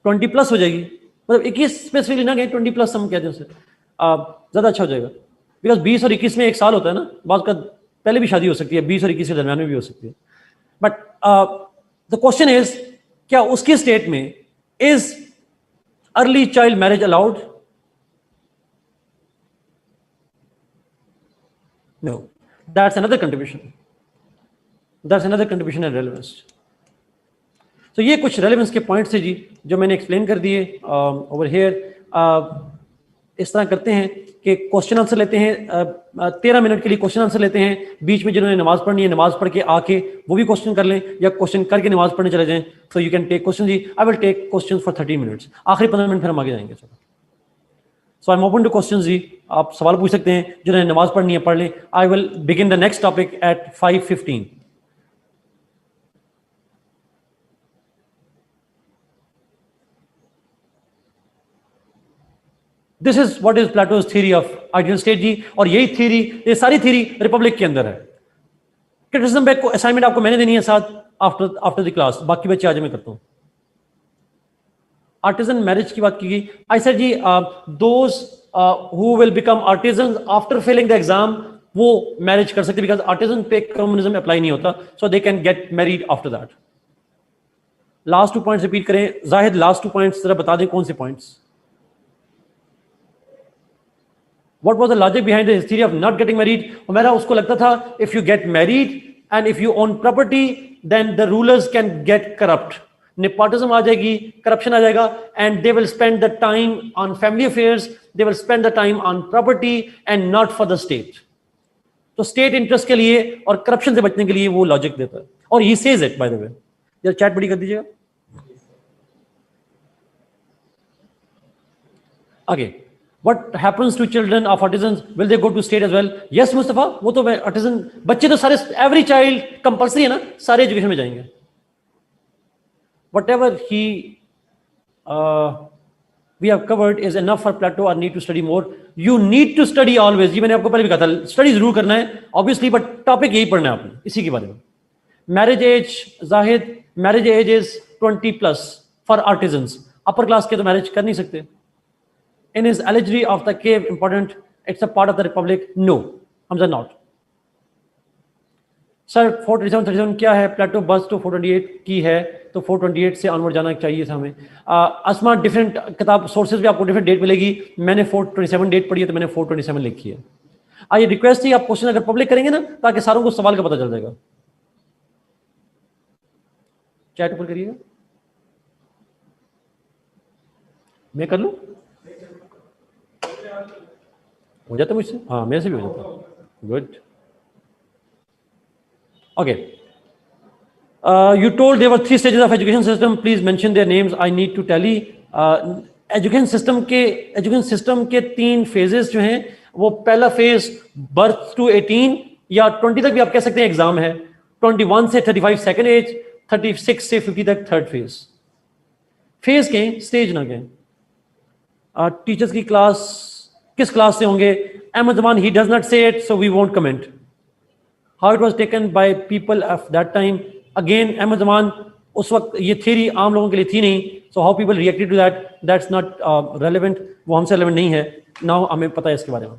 20 plus हो जाएगी. मतलब 21 स्पेसिफिकली ना, 20 प्लस हम कहते हैं उसे, ज्यादा अच्छा हो जाएगा. बिकॉज 20 और 21 में एक साल होता है ना. बाद का पहले भी शादी हो सकती है, 20 और 21 के दरमियान में भी हो सकती है. बट द क्वेश्चन इज, क्या उसकी स्टेट में is early child marriage allowed? No. That's another contribution. That's another contribution and relevance. So ये कुछ relevance के points थे जी जो मैंने explain कर दिए over here. इस तरह करते हैं कि क्वेश्चन आंसर लेते हैं. 13 मिनट के लिए क्वेश्चन आंसर लेते हैं. बीच में जिन्होंने नमाज पढ़नी है, नमाज पढ़ के आके वो भी क्वेश्चन कर लें, या क्वेश्चन करके नमाज पढ़ने चले जाएं. So you can take question ji. I will take question for 30 minutes. आखिरी 15 मिनट फिर हम आगे जाएंगे. So I am open to question ji. आप सवाल पूछ सकते हैं. जिन्होंने नमाज पढ़नी है पढ़ लें. I will begin the next topic at 5:15. This is what is Plato's theory of ideal state ji. और यही थ्योरी, ये सारी थ्योरी रिपब्लिक के अंदर है. क्रिटिसिज्म पे असाइनमेंट आपको मैंने देनी है साथ आफ्टर द क्लास. बाकी बच्चे आज मैं करता हूं. आर्टिजन मैरिज की बात की गई. I said ji those who will become artisan after failing the exam, वो मैरिज कर सकते, बिकॉज आर्टिजन पे कम्युनिज्म अप्लाई नहीं होता. So they can get married after that. Last 2 points repeat करें. जाहिद, लास्ट 2 पॉइंट्स जरा बता दें कौन से points. What was the logic behind the theory of not getting married? हमारा उसको लगता था if you get married and if you own property, then the rulers can get corrupt. Nepotism आ जाएगी, corruption आ जाएगा, and they will spend the time on family affairs, they will spend the time on property and not for the state. तो state interest के लिए और corruption से बचने के लिए वो logic देता है. और he says it by the way. जरा chat बड़ी कर दीजिएगा. आगे. What happens to children of artisans? Will they go to state as well? Yes, Mustafa, वो तो artisan बच्चे तो सारे, every child compulsory है ना, सारे एजुकेशन में जाएंगे. Whatever we have covered is enough for Plato or need to study more. You need to study always. ये मैंने आपको पहले भी कहा था, स्टडी जरूर करना है obviously, but टॉपिक यही पढ़ना है आपने इसी के बारे में. Marriage age, Zahid, marriage age is 20 plus for artisans. Upper class के तो मैरिज कर नहीं सकते. In his allegory of the cave, important, it's a part of the republic. No, Hamza not. Sir, 437 क्या है? प्लेटो बस तो 428 की है, तो 428 से ऑनवर्ड जाना चाहिए था हमें. असमा, डिफरेंट किताब सोर्सेज भी आपको डिफरेंट डेट मिलेगी. मैंने 427 डेट पढ़ी है, तो मैंने 427 लिखी है. ये रिक्वेस्ट थी, आप क्वेश्चन अगर पब्लिक करेंगे ना, ताकि सारों को सवाल का पता चल जाएगा. चैट ऊपर करिएगा. मैं कर लूँ? हो जाता मुझसे? हाँ, मेरे से भी हो जाता। Good. Okay, you told there were 3 stages of education system. Please mention their names. I need to tally. Education system के 3 फेजेस जो हैं, वो पहला फेज बर्थ टू 18 या 20 तक भी आप कह सकते हैं एग्जाम है, 21 से 35 सेकेंड एज, 36 से 50 तक थर्ड फेज। फेज कहें, स्टेज ना कहें। टीचर्स की क्लास किस क्लास से होंगे? Ahmed Zaman, he does not say it, so we won't comment. How it was taken by people of that time, again Ahmed Zaman, उस वक्त ये थ्योरी आम लोगों के लिए थी नहीं, so how people reacted to that, that's not relevant, वो हमसे रेलेवेंट नहीं है। नाउ हमें पता है इसके बारे में।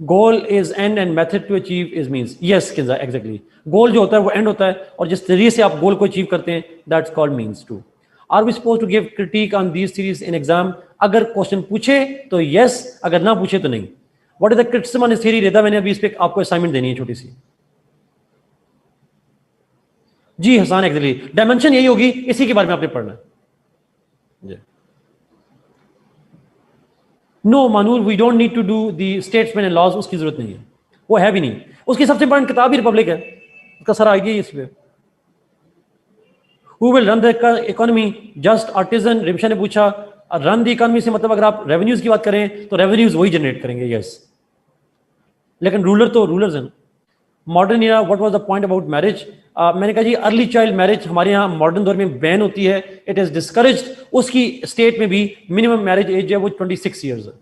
Goal is end and method to achieve is means, yes Kinza, exactly. Goal जो होता है वो एंड होता है, और जिस तरीके से आप गोल को अचीव करते हैं, that's called means to. Are we suppose to give critique on these series in exam? अगर क्वेश्चन पूछे तो यस, अगर ना पूछे तो नहीं। What is the criticism on this theory? Rida, मैंने अभी इस पे आपको असाइनमेंट देनी है छोटी सी। जी हसान, एग्जैक्टली, डायमेंशन यही होगी, इसी के बारे में आपने पढ़ना है। No Manoor, we don't need to do the statesman and laws, उसकी जरूरत नहीं है, वो है भी नहीं। उसकी सबसे इंपॉर्टेंट किताब ही रिपब्लिक है, उसका सारा आइडिया इस पे। Who will run the economy? Just artisan. Rimsha ने पूछा, रन द इकोनॉमी से मतलब अगर आप रेवेन्यूज की बात करें तो रेवेन्यूज वही जनरेट करेंगे, यस। लेकिन रूलर तो रूलर्स हैं। Modern era, what was the point about marriage? मैंने कहा जी अर्ली चाइल्ड मैरिज हमारे यहाँ मॉडर्न दौर में बैन होती है, इट इज डिस्करेज्ड। उसकी स्टेट में भी मिनिमम मैरिज एज है वो 26 ईयर्स है।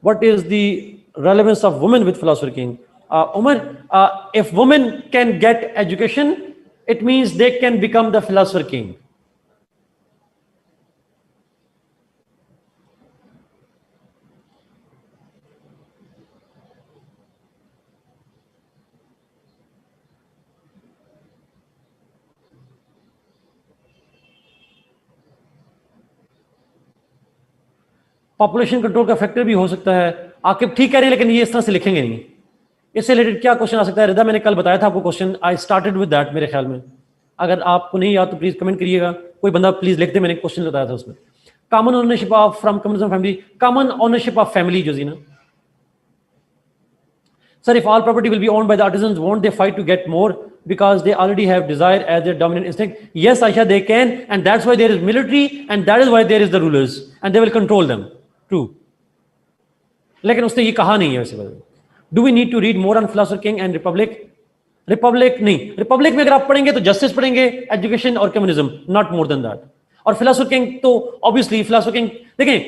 What is the relevance of women with philosopher king? Umar, if women can get education, it means they can become the philosopher king. Population control का factor भी हो सकता है। आकिब ठीक कह रहे हैं, लेकिन ये इस तरह से लिखेंगे नहीं। इससे रिलेटेड क्या क्वेश्चन आ सकता है? रिदा, मैंने कल बताया था आपको question, I started with that मेरे ख्याल में। अगर आपको नहीं याद तो प्लीज कमेंट करिएगा, कोई बंदा प्लीज लिख दे, मैंने क्वेश्चन बताया था उसमें। Common ownership of from communism family, common ownership of family जोजीना। Sir, if all property will be owned by the artisans, won't they fight to get more because they already have desire as their dominant instinct? Yes, Aisha, they can, and that's why there is military, and that is why there is the rulers, and they will control them. True. लेकिन उसने ये कहा नहीं है वैसे। Do we need to read more on philosopher king and republic? Republic नहीं, republic में अगर आप पढ़ेंगे तो जस्टिस पढ़ेंगे, एजुकेशन और communism, not more than that. और फिलोसफर किंग तो ऑब्वियसली फिलोसफर किंग, देखें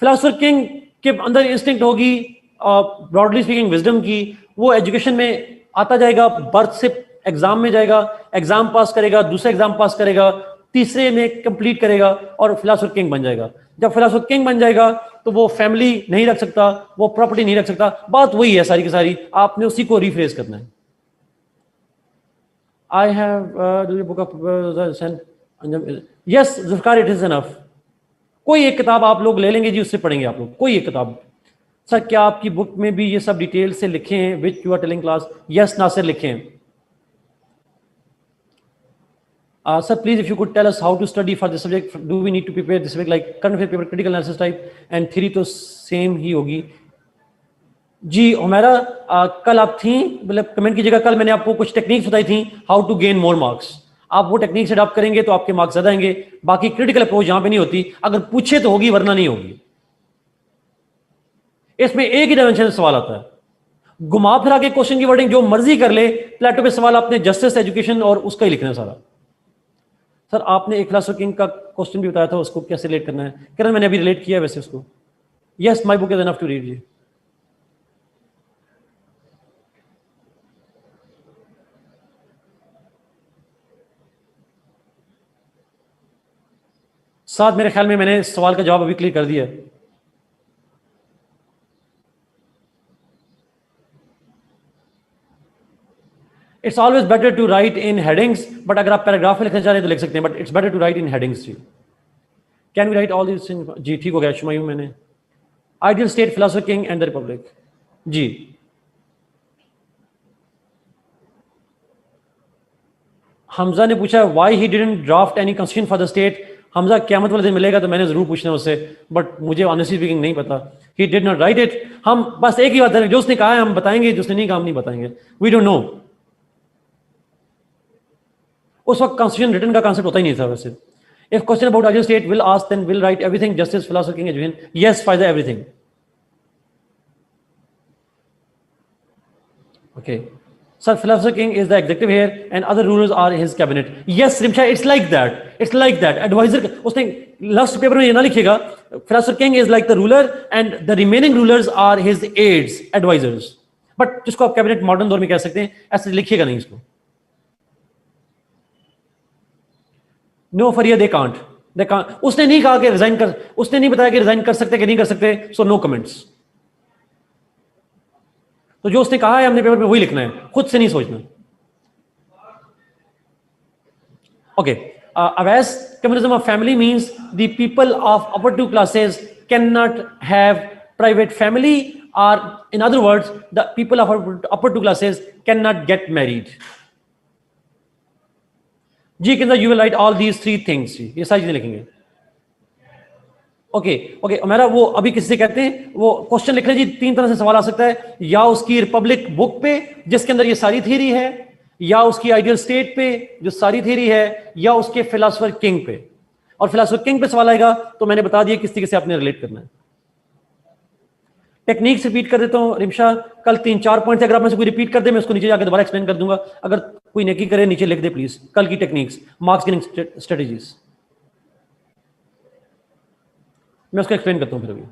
फिलोसफर किंग के अंदर इंस्टिंक्ट होगी ब्रॉडली स्पीकिंग विजडम की, वो एजुकेशन में आता जाएगा, बर्थ से एग्जाम में जाएगा, एग्जाम पास करेगा, दूसरा एग्जाम पास करेगा, तीसरे में कंप्लीट करेगा और फिलोसफर किंग बन जाएगा। जब फिलोसफर किंग बन जाएगा तो वो फैमिली नहीं रख सकता, वो प्रॉपर्टी नहीं रख सकता। बात वही है सारी की सारी, आपने उसी को रिफ्रेज करना है। I have book of yes Zulfiqar, it is enough. कोई एक किताब आप लोग ले लेंगे जी, उससे पढ़ेंगे आप लोग, कोई एक किताब। सर क्या आपकी बुक में भी ये सब डिटेल से लिखे हैं which you are telling class? Yes Nasir, लिखे हैं। Sir, please, if you could tell us how to study for this subject. Do we need to prepare this subject like current affair paper, critical analysis type, and theory तो same ही होगी जी। हमारा कल आप थी, मतलब comment कीजिएगा, कल मैंने आपको कुछ टेक्निक्स बताई थी how to gain more marks. आप वो टेक्निक्स अडॉप्ट करेंगे तो आपके मार्क्स ज्यादा आएंगे। बाकी क्रिटिकल अप्रोच यहां पे नहीं होती, अगर पूछे तो होगी वरना नहीं होगी। इसमें एक ही डायमेंशन से सवाल आता है, घुमा फिरा के क्वेश्चन की वर्डिंग जो मर्जी कर ले, प्लेटो पे सवाल आपने जस्टिस, एजुकेशन और उसका ही लिखना है सारा। सर आपने एक फिलोसफर किंग का क्वेश्चन भी बताया था, उसको कैसे रिलेट करना है? किरण, मैंने अभी रिलेट किया है वैसे उसको। Yes, my book is enough to read ji. साथ मेरे ख्याल में मैंने इस सवाल का जवाब अभी क्लियर कर दिया है। It's always better to write in headings, but अगर आप पैराग्राफ में लिखना चाह रहे हैं तो लिख सकते हैं, but it's better to write in headings ji. Can we write all this in ji? ठीक हो गया शुमायूं, मैंने ideal state, philosopher king and the republic ji. Hamza ने पूछा why he didn't draft any constitution for the state. Hamza क़यामत वाले दिन मिलेगा तो मैंने जरूर पूछना उससे, बट मुझे ऑनेस्टली स्पीकिंग नहीं पता। He did not right it. हम बस एक ही बात है, जो उसने कहा है हम बताएंगे, जो उसने नहीं कहा हम नहीं बताएंगे। We don't know. उस वक्त कॉन्स्टिट्यूशन रिटन का कॉन्सेप्ट होता ही नहीं था वैसे। If question about ideal state will ask then will write everything justice philosophy king education, yes फायदा everything. Okay. Sir, philosopher king is the executive here and other rulers are his cabinet. Yes, Rimsha, it's like that. It's like that. Advisor, उसने last paper में ये ना लिखेगा, philosopher king is like the ruler and the remaining rulers are his aides, advisors. But जिसको आप cabinet modern दौर में कह सकते हैं, ऐसे लिखिएगा नहीं इसको. No, Faria, they can't. They can't. उसने नहीं कहा कि resign कर, उसने नहीं बताया कि resign कर सकते कि नहीं कर सकते, so no comments. तो जो उसने कहा है हमने पेपर में वही लिखना है, खुद से नहीं सोचना। Okay, Awais communism of family means the people of upper two classes can not have private family, और in other words the people of upper two classes can not get married. जी के अंदर you will write all these three things, ये सारी चीजें लिखेंगे। Okay okay, मेरा वो अभी किसी से कहते हैं वो क्वेश्चन लिख रहे जी, तीन तरह से सवाल आ सकता है, या उसकी रिपब्लिक बुक पे जिसके अंदर ये सारी थ्योरी है, या उसकी आइडियल स्टेट पे जो सारी थ्योरी है, या उसके फिलोसोफर किंग पे। और फिलोसोफर किंग पे सवाल आएगा तो मैंने बता दिया किस तरीके से आपने रिलेट करना है। टेक्निक्स रिपीट कर देता हूं रिमशा, कल 3-4 पॉइंट अगर आप में से कोई रिपीट कर दे मैं उसको नीचे जाकर दोबारा एक्सप्लेन कर दूंगा। अगर कोई नेकी करे नीचे लिख दे प्लीज, कल की टेक्निक्स, मार्क्स गेनिंग स्ट्रेटेजीज, मैं उसको एक्सप्लेन करता हूं फिर अभी।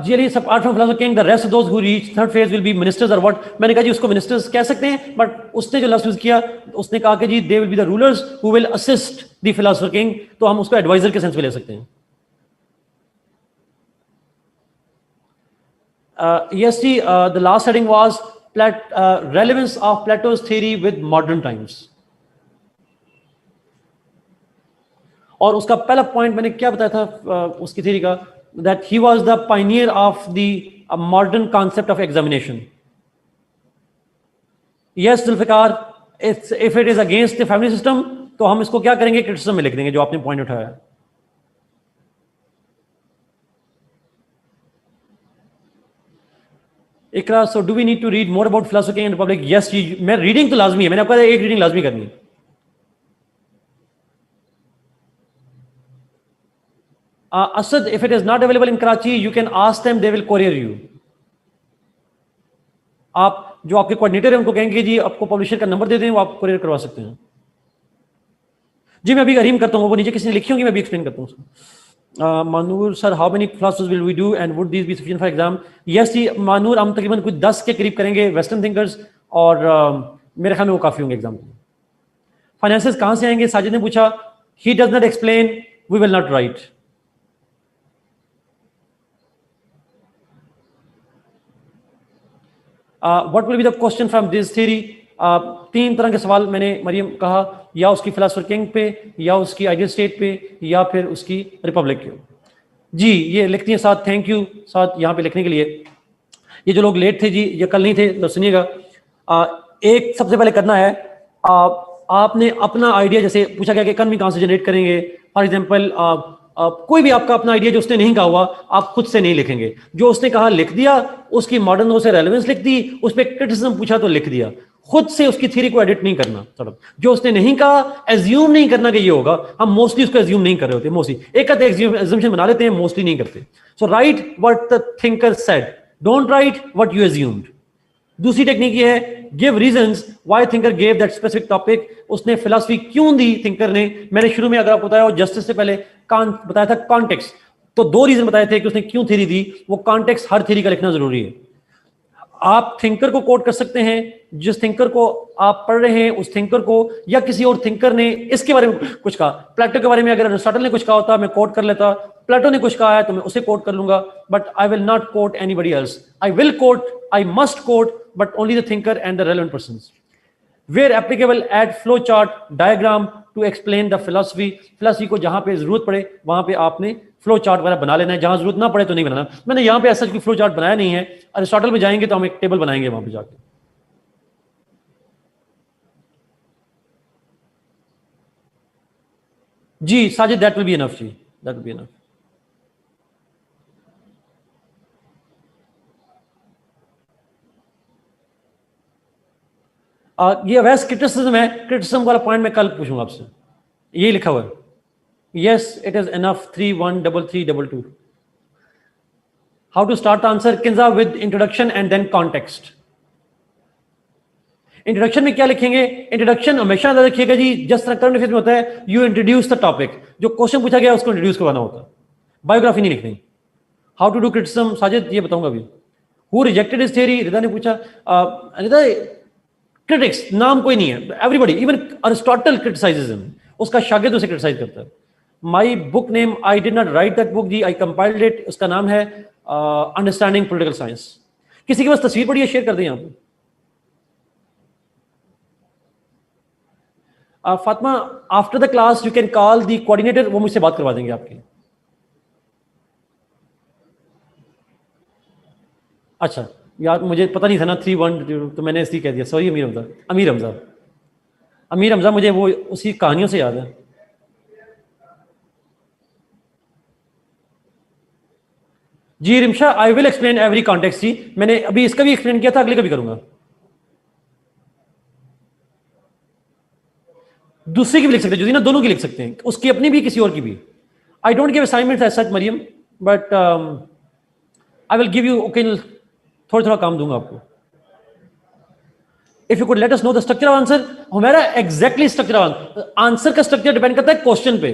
जी सब art from philosopher king the rest of those who reach third phase will be ministers और व्हाट। मैंने कहा जी उसको मिनिस्टर्स कह सकते हैं, बट उसने जो लफ्ज यूज किया उसने कहा कि ji they will be the rulers who will assist the philosopher king, तो हम उसको एडवाइजर के सेंस में ले सकते हैं। yes ji, the last heading was relevance of Plato's theory with modern times। और उसका पहला पॉइंट मैंने क्या बताया था उसकी थ्योरी का, that he was the pioneer of the modern concept of examination. Yes Zulfiqar, if it is against the family system तो हम इसको क्या करेंगे, क्रिटिसिज्म में लिख देंगे जो आपने पॉइंट उठाया है। Iqra, so do we need to read more about philosophy and republic? Yes ji, मैं रीडिंग तो लाजमी है, मैंने आपको एक रीडिंग लाजमी करनी है। Asad, if it is not available in Karachi, you can ask them, they will courier you. आप जो आपके कोऑर्डिनेटर हैं उनको कहेंगे जी आपको पब्लिशर का नंबर दे दें, वो आप कोरियर करवा सकते हैं। जी मैं अभी अरीम करता हूँ, वो नीचे किसी ने लिखी होंगी, मैं अभी एक्सप्लेन करता हूँ। Manoor sir, how many philosophers will we do and would this be sufficient for exam? Yes जी मानूर, हम तकरीबन कुछ 10 के करीब करेंगे वेस्टर्न थिंकर्स, और मेरे ख्याल में वो काफी होंगे एग्जाम में। फाइनेंसेस कहाँ से आएंगे? साजिद ने पूछा। He does not explain, we will not write. What will be the question from this theory? तीन तरह के सवाल मैंने मरियम कहा, या उसकी फिलोसफर किंग पे, या उसकी आइडियल स्टेट पे, या फिर उसकी रिपब्लिक पे। जी ये लिखती हैं साथ, थैंक यू साथ यहाँ पे लिखने के लिए। ये जो लोग लेट थे जी, ये कल नहीं थे तो सुनिएगा। एक सबसे पहले करना है, आपने अपना आइडिया, जैसे पूछा गया कि इकॉनमी कहाँ से जनरेट करेंगे, फॉर एग्जाम्पल कोई भी आपका अपना आइडिया जो उसने नहीं कहा हुआ आप खुद से नहीं लिखेंगे, जो उसने कहा लिख दिया, उसकी मॉडर्न लॉ से रेलेवेंस लिख दी, उस पर क्रिटिसिज्म पूछा तो लिख दिया, खुद से उसकी थ्योरी को एडिट नहीं करना। थोड़ा जो उसने नहीं कहा एज्यूम नहीं करना कि ये होगा, हम मोस्टली उसको एज्यूम नहीं कर रहे होते, मोस्टली एक आधे एज्यूम्पशन बना लेते हैं, मोस्टली नहीं करते। So write what the thinker said, don't write what you assumed. दूसरी टेक्निक ये है, give reasons why thinker gave that specific topic, उसने फिलॉसफी क्यों दी थिंकर ने। मैंने शुरू में अगर आपको बताया, और जस्टिस से पहले बताया था कॉन्टेक्स्ट, तो 2 रीजन बताए थे कि उसने क्यों थ्योरी दी। वो कॉन्टेक्स्ट हर थ्योरी का लिखना जरूरी है। आप थिंकर को कोट कर सकते हैं, जिस थिंकर को आप पढ़ रहे हैं उस थिंकर को, या किसी और थिंकर ने इसके बारे में कुछ कहा। प्लेटो के बारे में अगर अरिस्टोटल ने कुछ कहा होता मैं कोट कर लेता, प्लेटो ने कुछ कहा है तो मैं उसे कोट कर लूंगा, but I will not quote anybody else. I will quote, I must quote, but only the thinker and the relevant persons. Where applicable, add flow chart diagram to explain the philosophy. Philosophy को जहां पे जरूरत पड़े वहां पे आपने flow chart वगैरह बना लेना है, जहां जरूरत ना पड़े तो नहीं बनाना। मैंने यहाँ पे ऐसा कोई फ्लो चार्ट बनाया नहीं है, अरिस्टोटल में जाएंगे तो हम एक टेबल बनाएंगे वहां पे जाके। जी Sajid, that will be enough जी, दैट विल बी इनफ। ये अवैस क्रिटिसिज्म है, क्रिटिसिज्म वाला पॉइंट मैं कल पूछूंगा आपसे, यही लिखा हुआ है। Yes it is enough 3-1-3-3-2-2। How to start the answer Kinza with introduction and then context. Introduction में क्या लिखेंगे? इंट्रोडक्शन हमेशा याद रखिएगा जी, जिस तरह करंट अफेयर्स में होता है, यू इंट्रोड्यूस द टॉपिक, जो क्वेश्चन पूछा गया उसको इंट्रोड्यूस करवाना होता है, बायोग्राफी नहीं लिखनी। How to do criticism Sajid ये बताऊंगा अभी। Who rejected his theory, Rida ने पूछा। रिदा, क्रिटिक्स नाम कोई नहीं है, everybody, even Aristotle criticizes him, उसका शागिर्द उसे क्रिटिसाइज करता है। My book name, I did not write that book जी, आई कंपाइल्ड इट, उसका नाम है अंडरस्टैंडिंग पॉलिटिकल साइंस। किसी के पास तस्वीर पड़ी है, शेयर कर दें यहाँ पे। Fatima, after the class you can call the coordinator, वो मुझसे बात करवा देंगे आपकी। अच्छा यार, मुझे पता नहीं था ना 3-1 तो मैंने इसलिए कह दिया, सॉरी अमीर हमजा। अमीर हमजा, अमीर हमजा मुझे वो उसी कहानियों से याद है। जी Rimsha, I will explain every context जी, मैंने अभी इसका भी एक्सप्लेन किया था, अगले का भी करूंगा। दूसरे की भी लिख सकते हैं, जो ना दोनों की लिख सकते हैं, उसकी अपनी भी किसी और की भी। I don't give assignments as such Maryam, but I will give you, okay, थोड़ा थोड़ा काम दूंगा आपको। If you could let us know the structure of answer, हमारा एग्जैक्टली स्ट्रक्चर ऑफ आंसर का स्ट्रक्चर डिपेंड करता है क्वेश्चन पे।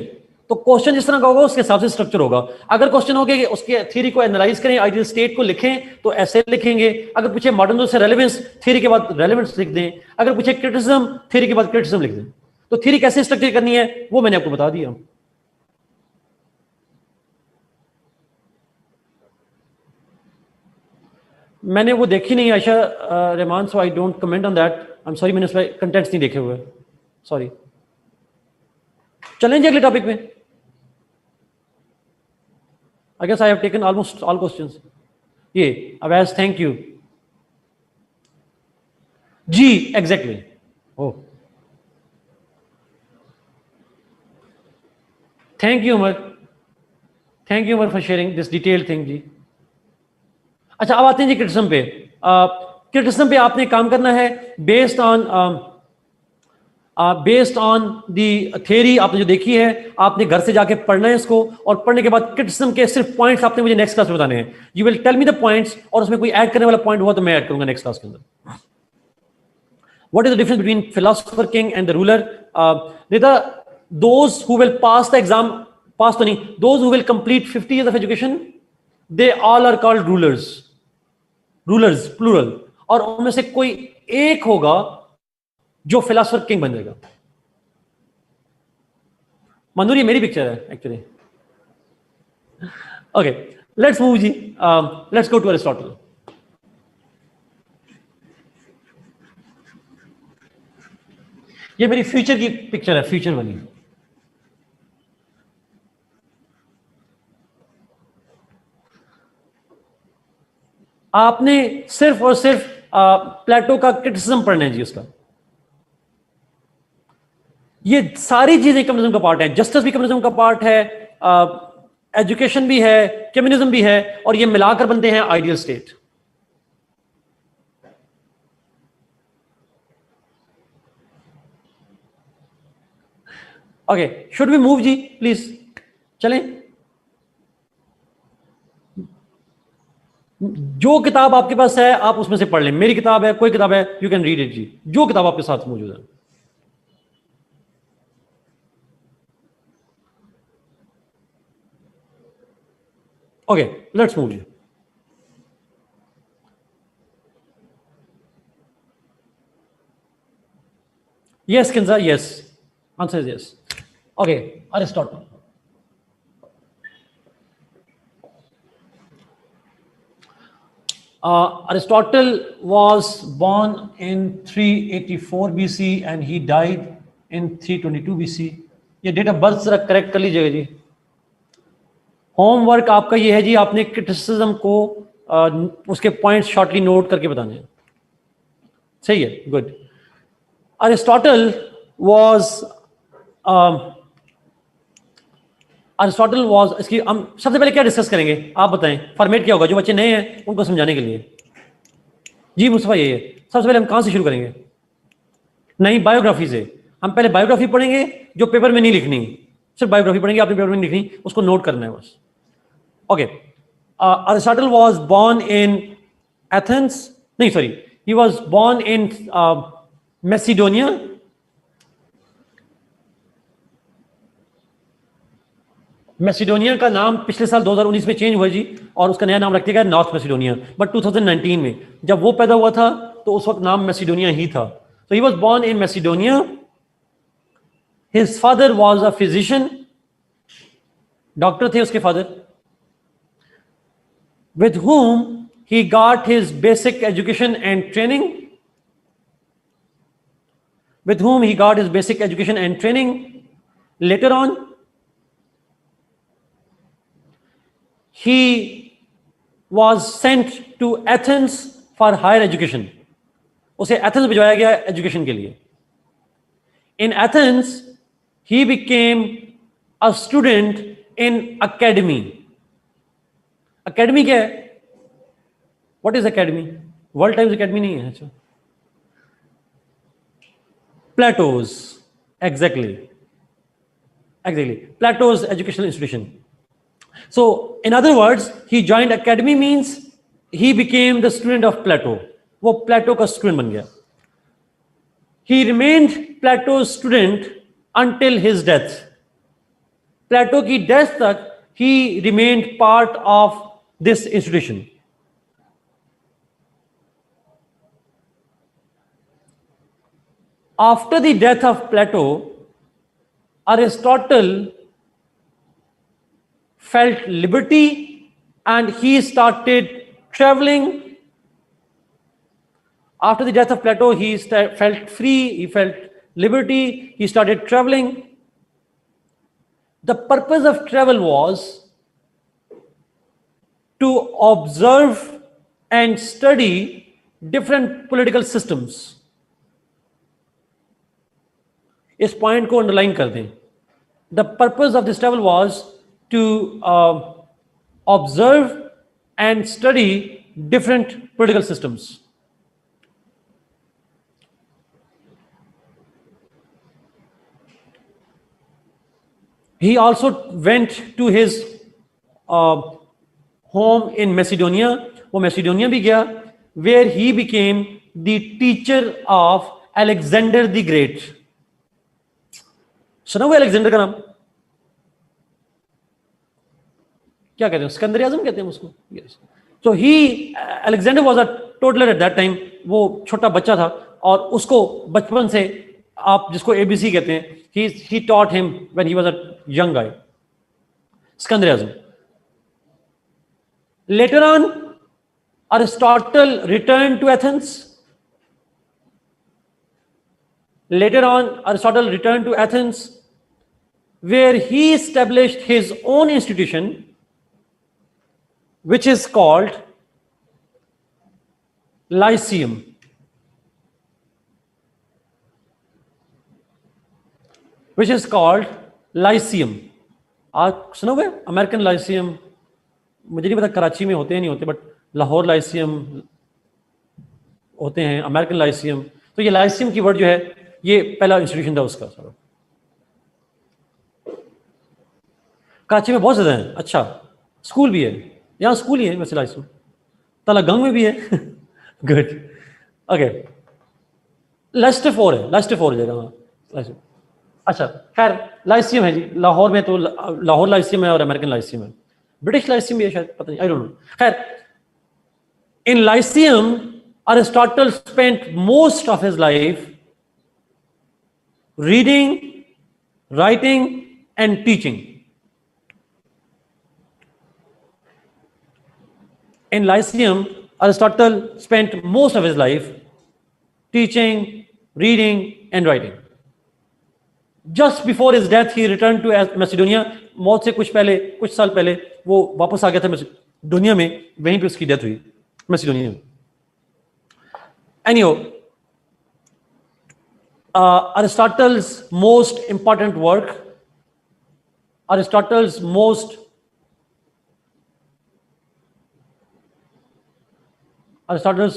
तो क्वेश्चन जिस तरह का होगा उसके हिसाब से स्ट्रक्चर होगा। अगर क्वेश्चन हो गया कि उसके थ्योरी को एनालाइज करें, आइडियल स्टेट को लिखें, तो ऐसे लिखेंगे। अगर पूछे मॉडर्न से रेलेवेंस, थ्योरी के बाद रेलेवेंस लिख दें। अगर पूछे क्रिटिसिज्म, थ्योरी के बाद क्रिटिसिज्म लिख दें। तो थ्योरी कैसे स्ट्रक्चर करनी है वो मैंने आपको बता दिया। मैंने वो देखी नहीं Ayesha Rahman, so I don't comment on that, I am sorry, मैंने उसमें कंटेंट्स नहीं देखे हुए, सॉरी। चलेंगे अगले टॉपिक पे। I guess I have taken almost all questions. ये अवैस, थैंक यू जी, exactly. Oh thank you Umar, thank you Umar for sharing this detail thing जी। अच्छा अब आते हैं जी क्रिटिसिज्म पे। क्रिटिसिज्म पे आपने काम करना है बेस्ड ऑन दी थ्योरी आपने जो देखी है, आपने घर से जाके पढ़ना है इसको, और पढ़ने के बाद क्रिटिसिज्म के सिर्फ पॉइंट्स आपने मुझे नेक्स्ट क्लास में बताने हैं। You will tell me the points, और उसमें कोई ऐड करने वाला पॉइंट हुआ तो मैं ऐड करूंगा नेक्स्ट क्लास के अंदर। What is the difference between philosopher king and the ruler? Those who will pass the exam, pass तो नहीं, those who will complete 50 years of education, they all are called rulers, rulers plural, और उनमें से कोई एक होगा जो philosopher king बन जाएगा। मनूर ये मेरी पिक्चर है एक्चुअली। ओके लेट्स मूव जी, लेट्स गो टू अरिस्टोटल। ये मेरी फ्यूचर की पिक्चर है, फ्यूचर वाली। आपने सिर्फ और सिर्फ प्लेटो का क्रिटिसिज्म पढ़ना है जी उसका। ये सारी चीजें कम्युनिज्म का पार्ट है, जस्टिस भी कम्युनिज्म का पार्ट है, एजुकेशन भी है, कम्युनिज्म भी है, और ये मिलाकर बनते हैं ideal state. Okay should we move जी प्लीज, चलें। जो किताब आपके पास है आप उसमें से पढ़ लें, मेरी किताब है, कोई किताब है, यू कैन रीड इट जी, जो किताब आपके साथ मौजूद है। ओके लेट्स मूव जी। Yes Kinza, yes, answer is yes. Okay Aristotle. Aristotle was born in 384 BC and he died in 322 BC. ये डेट ऑफ बर्थ जरा करेक्ट कर लीजिएगा जी। होमवर्क आपका ये है जी, आपने क्रिटिसिज्म को उसके पॉइंट्स शॉर्टली नोट करके बताने हैं। सही है, good. Aristotle was Aristotle was, इसकी हम सबसे पहले क्या डिस्कस करेंगे आप बताएं, फॉर्मेट क्या होगा जो बच्चे नए हैं उनको समझाने के लिए। जी मुस्तफा यही है, सबसे पहले हम कहां से शुरू करेंगे? नहीं, बायोग्राफी से। हम पहले बायोग्राफी पढ़ेंगे जो पेपर में नहीं लिखनी, सिर्फ बायोग्राफी पढ़ेंगे, आपने पेपर में नहीं लिखनी, उसको नोट करना है बस। Okay, Aristotle was born in Athens, नहीं sorry, he was born in Macedonia. Macedonia का नाम पिछले साल 2019 में चेंज हुआ जी, और उसका नया नाम रख दिया गया नॉर्थ मैसिडोनिया, बट 2019 में जब वो पैदा हुआ था तो उस वक्त नाम मैसिडोनिया ही था। तो he was born in Macedonia. His father was a physician, doctor थे उसके father, with whom he got his basic education and training, with whom he got his basic education and training. Later on, he was sent to Athens for higher education. उसे Athens भिजवाया गया education के लिए। In Athens, he became a student in academy. Academy क्या है? What is academy? World Times Academy नहीं है। अच्छा, Plato's, exactly, exactly, Plato's educational institution. So, in other words, he joined academy means he became the student of Plato. वो प्लेटो का student बन गया। He remained Plato's student until his death. प्लेटो की death तक he remained part of this institution. After the death of Plato, Aristotle felt liberty and he started traveling. After the death of Plato, he felt free, he felt liberty, he started traveling. The purpose of travel was to observe and study different political systems. इस पॉइंट को underline कर दें। The purpose of this travel was to observe and study different political systems. He also went to his home in Macedonia. वो Macedonia भी गया, where he became the teacher of Alexander the Great. सुना हुआ Alexander का नाम? क्या कहते हैं, सिकंदर आजम कहते हैं उसको। yes. So he, Alexander was a toddler at that time. वो छोटा बच्चा था और उसको बचपन से, आप जिसको ABC कहते हैं, he taught him when he was a young guy. Sikandar Azam. Later on, Aristotle returned to Athens. Later on, Aristotle returned to Athens, where he established his own institution, which is called Lyceum. Which is called Lyceum. आप सुनोगे American Lyceum? मुझे नहीं पता कराची में होते हैं नहीं होते, बट लाहौर लाइसियम होते हैं, अमेरिकन लाइसियम। तो ये लाइसियम की वर्ड जो है, ये पहला इंस्टीट्यूशन था उसका। सर कराची में बहुत ज़्यादा है। अच्छा, स्कूल भी है यहाँ, स्कूल ही है वैसे लाइसियम। तलागंग में भी है। Good, okay. लेस्टर फोर है, लेस्टर फोर हो जाएगा। हाँ लाइसियम। अच्छा खैर, लाइसियम है जी लाहौर में, तो लाहौर लाइसियम है और अमेरिकन लाइसियम है, ब्रिटिश लाइसियम भी है शायद, पता नहीं, आई डोंट नो। खैर, इन Lyceum Aristotle spent most of his life reading, writing, and teaching. In Lyceum, Aristotle spent most of his life teaching, reading, and writing. Just before his death, he returned to Macedonia. मौत से कुछ पहले, कुछ साल पहले वो वापस आ गया था मैसिडोनिया में, वहीं पे उसकी डेथ हुई मैसिडोनिया में। Anyhow, Aristotle's most important work Aristotle's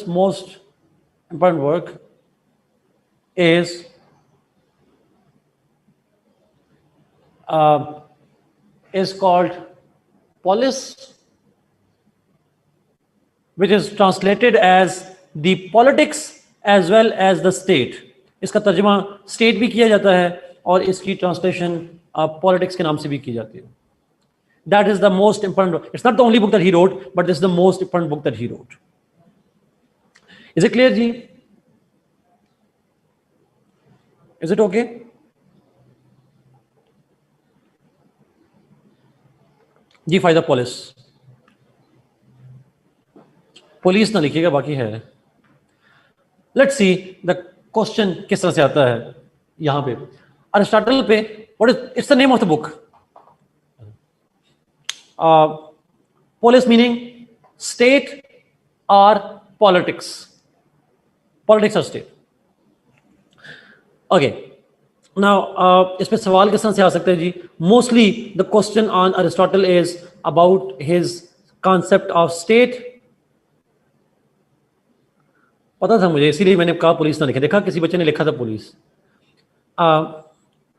most important work is called Polis, which is translated as the politics as well as the state. इसका तर्जुमा स्टेट भी किया जाता है और इसकी ट्रांसलेशन पॉलिटिक्स के नाम से भी की जाती है. That is the most important. It's not the only book that he wrote, but this is the most important book that he wrote. Is it clear, ji? Is it okay? जी फायदा police police ना लिखिएगा, बाकी है. Let's see the question किस तरह से आता है. यहां पे अरिस्टोटल पे what is it's the name of the book. Polis meaning state or politics. Politics or state. Okay. Now, इस पे सवाल किस तरह से आ सकते हैं जी. Mostly the question on Aristotle is about his concept of state. पता था मुझे, इसीलिए मैंने कहा पुलिस ना लिखे. देखा किसी बच्चे ने लिखा था police.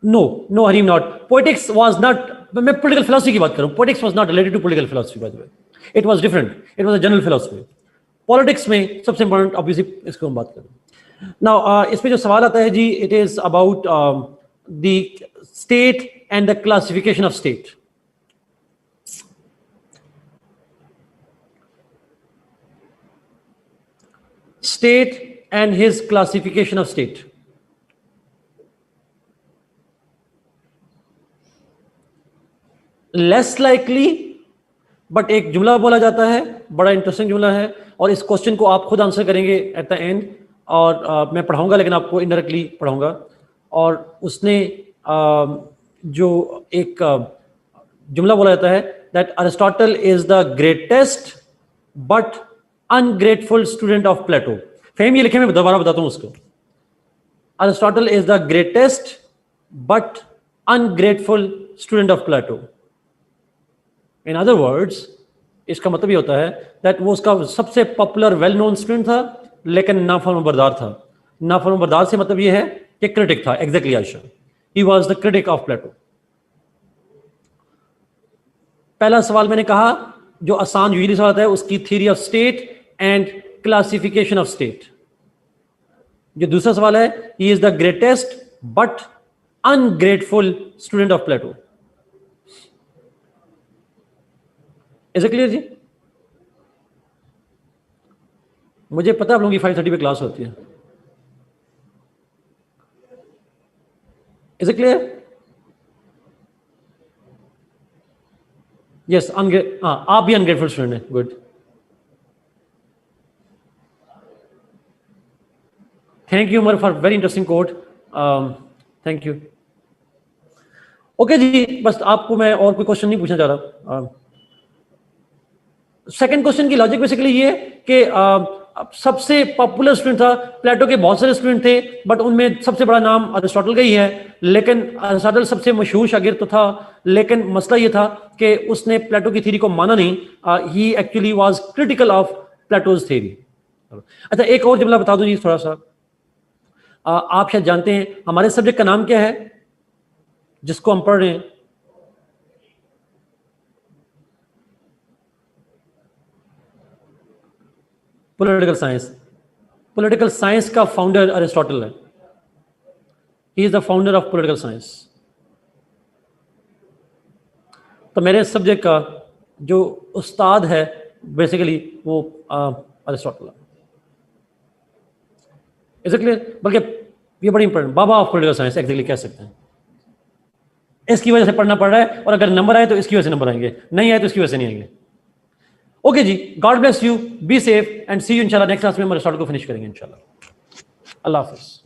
No, Harim, not. Poetics was not. मैं political philosophy की बात करूं. Poetics was not related to political philosophy, by the way. It was different. It was a general philosophy. Politics में सबसे important, obviously, इसको हम बात करें. Now, इसमें जो सवाल आता है जी, it is about the state and the classification of state. State and his classification of state. Less likely, but एक जुमला बोला जाता है, बड़ा इंटरेस्टिंग जुमला है, और इस क्वेश्चन को आप खुद आंसर करेंगे एट द एंड. और मैं पढ़ाऊंगा, लेकिन आपको इनडायरेक्टली पढ़ाऊंगा. और उसने जो एक जुमला बोला जाता है that Aristotle is the greatest but ungrateful student of Plato. फेम ये लिखे, मैं दोबारा बताता हूं उसको. Aristotle is the greatest but ungrateful student of Plato. In other words, इसका मतलब ये होता है दैट वो उसका सबसे पॉपुलर वेल नोन स्टूडेंट था, लेकिन नाफरमानबरदार था. नाफरमानबरदार से मतलब ये है कि क्रिटिक था. Exactly Ayesha, he was the critic of Plato. पहला सवाल मैंने कहा जो आसान यूजुअली सवाल आता है, उसकी theory of state and classification of state. जो दूसरा सवाल है, he is the greatest but ungrateful student of Plato. Is it clear जी? मुझे पता है आप लोगों की 5:30 पे क्लास होती है. Is it clear? यस. आप भी अनग्रेटफुल स्टूडेंट हैं. Good. Thank you Umar for very interesting quote. Thank you. Okay जी, बस आपको मैं और कोई क्वेश्चन नहीं पूछना चाह रहा. सेकंड क्वेश्चन की लॉजिक बेसिकली ये कि सबसे पॉपुलर स्टूडेंट था. प्लेटो के बहुत सारे स्टूडेंट थे, बट उनमें सबसे बड़ा नाम अरिस्टोटल का ही है. लेकिन अरिस्टोटल सबसे मशहूर शागिर्द तो था, लेकिन मसला ये था कि उसने प्लेटो की थ्योरी को माना नहीं. He actually was critical of Plato's theory. अच्छा, एक और जुमला बता दूं जी थोड़ा सा. आप शायद जानते हैं हमारे सब्जेक्ट का नाम क्या है जिसको हम पढ़ रहे हैं? Political science. पॉलिटिकल साइंस का फाउंडर अरिस्टोटल है. He is the founder of political science. तो मेरे सब्जेक्ट का जो उस्ताद है बेसिकली वो अरिस्टोटल है. Is it clear? बल्कि ये बड़ी important, Baba of political science actually कह सकते हैं. इसकी वजह से पढ़ना पड़ रहा है, और अगर नंबर आए तो इसकी वजह से नंबर आएंगे, नहीं आए तो इसकी वजह से नहीं आएंगे. ओके जी, God bless you, be safe and see you इंशाल्लाह. नेक्स्ट क्लास में हम अरिस्टोटल को फिनिश करेंगे इंशाल्लाह. अल्लाह हाफिज़.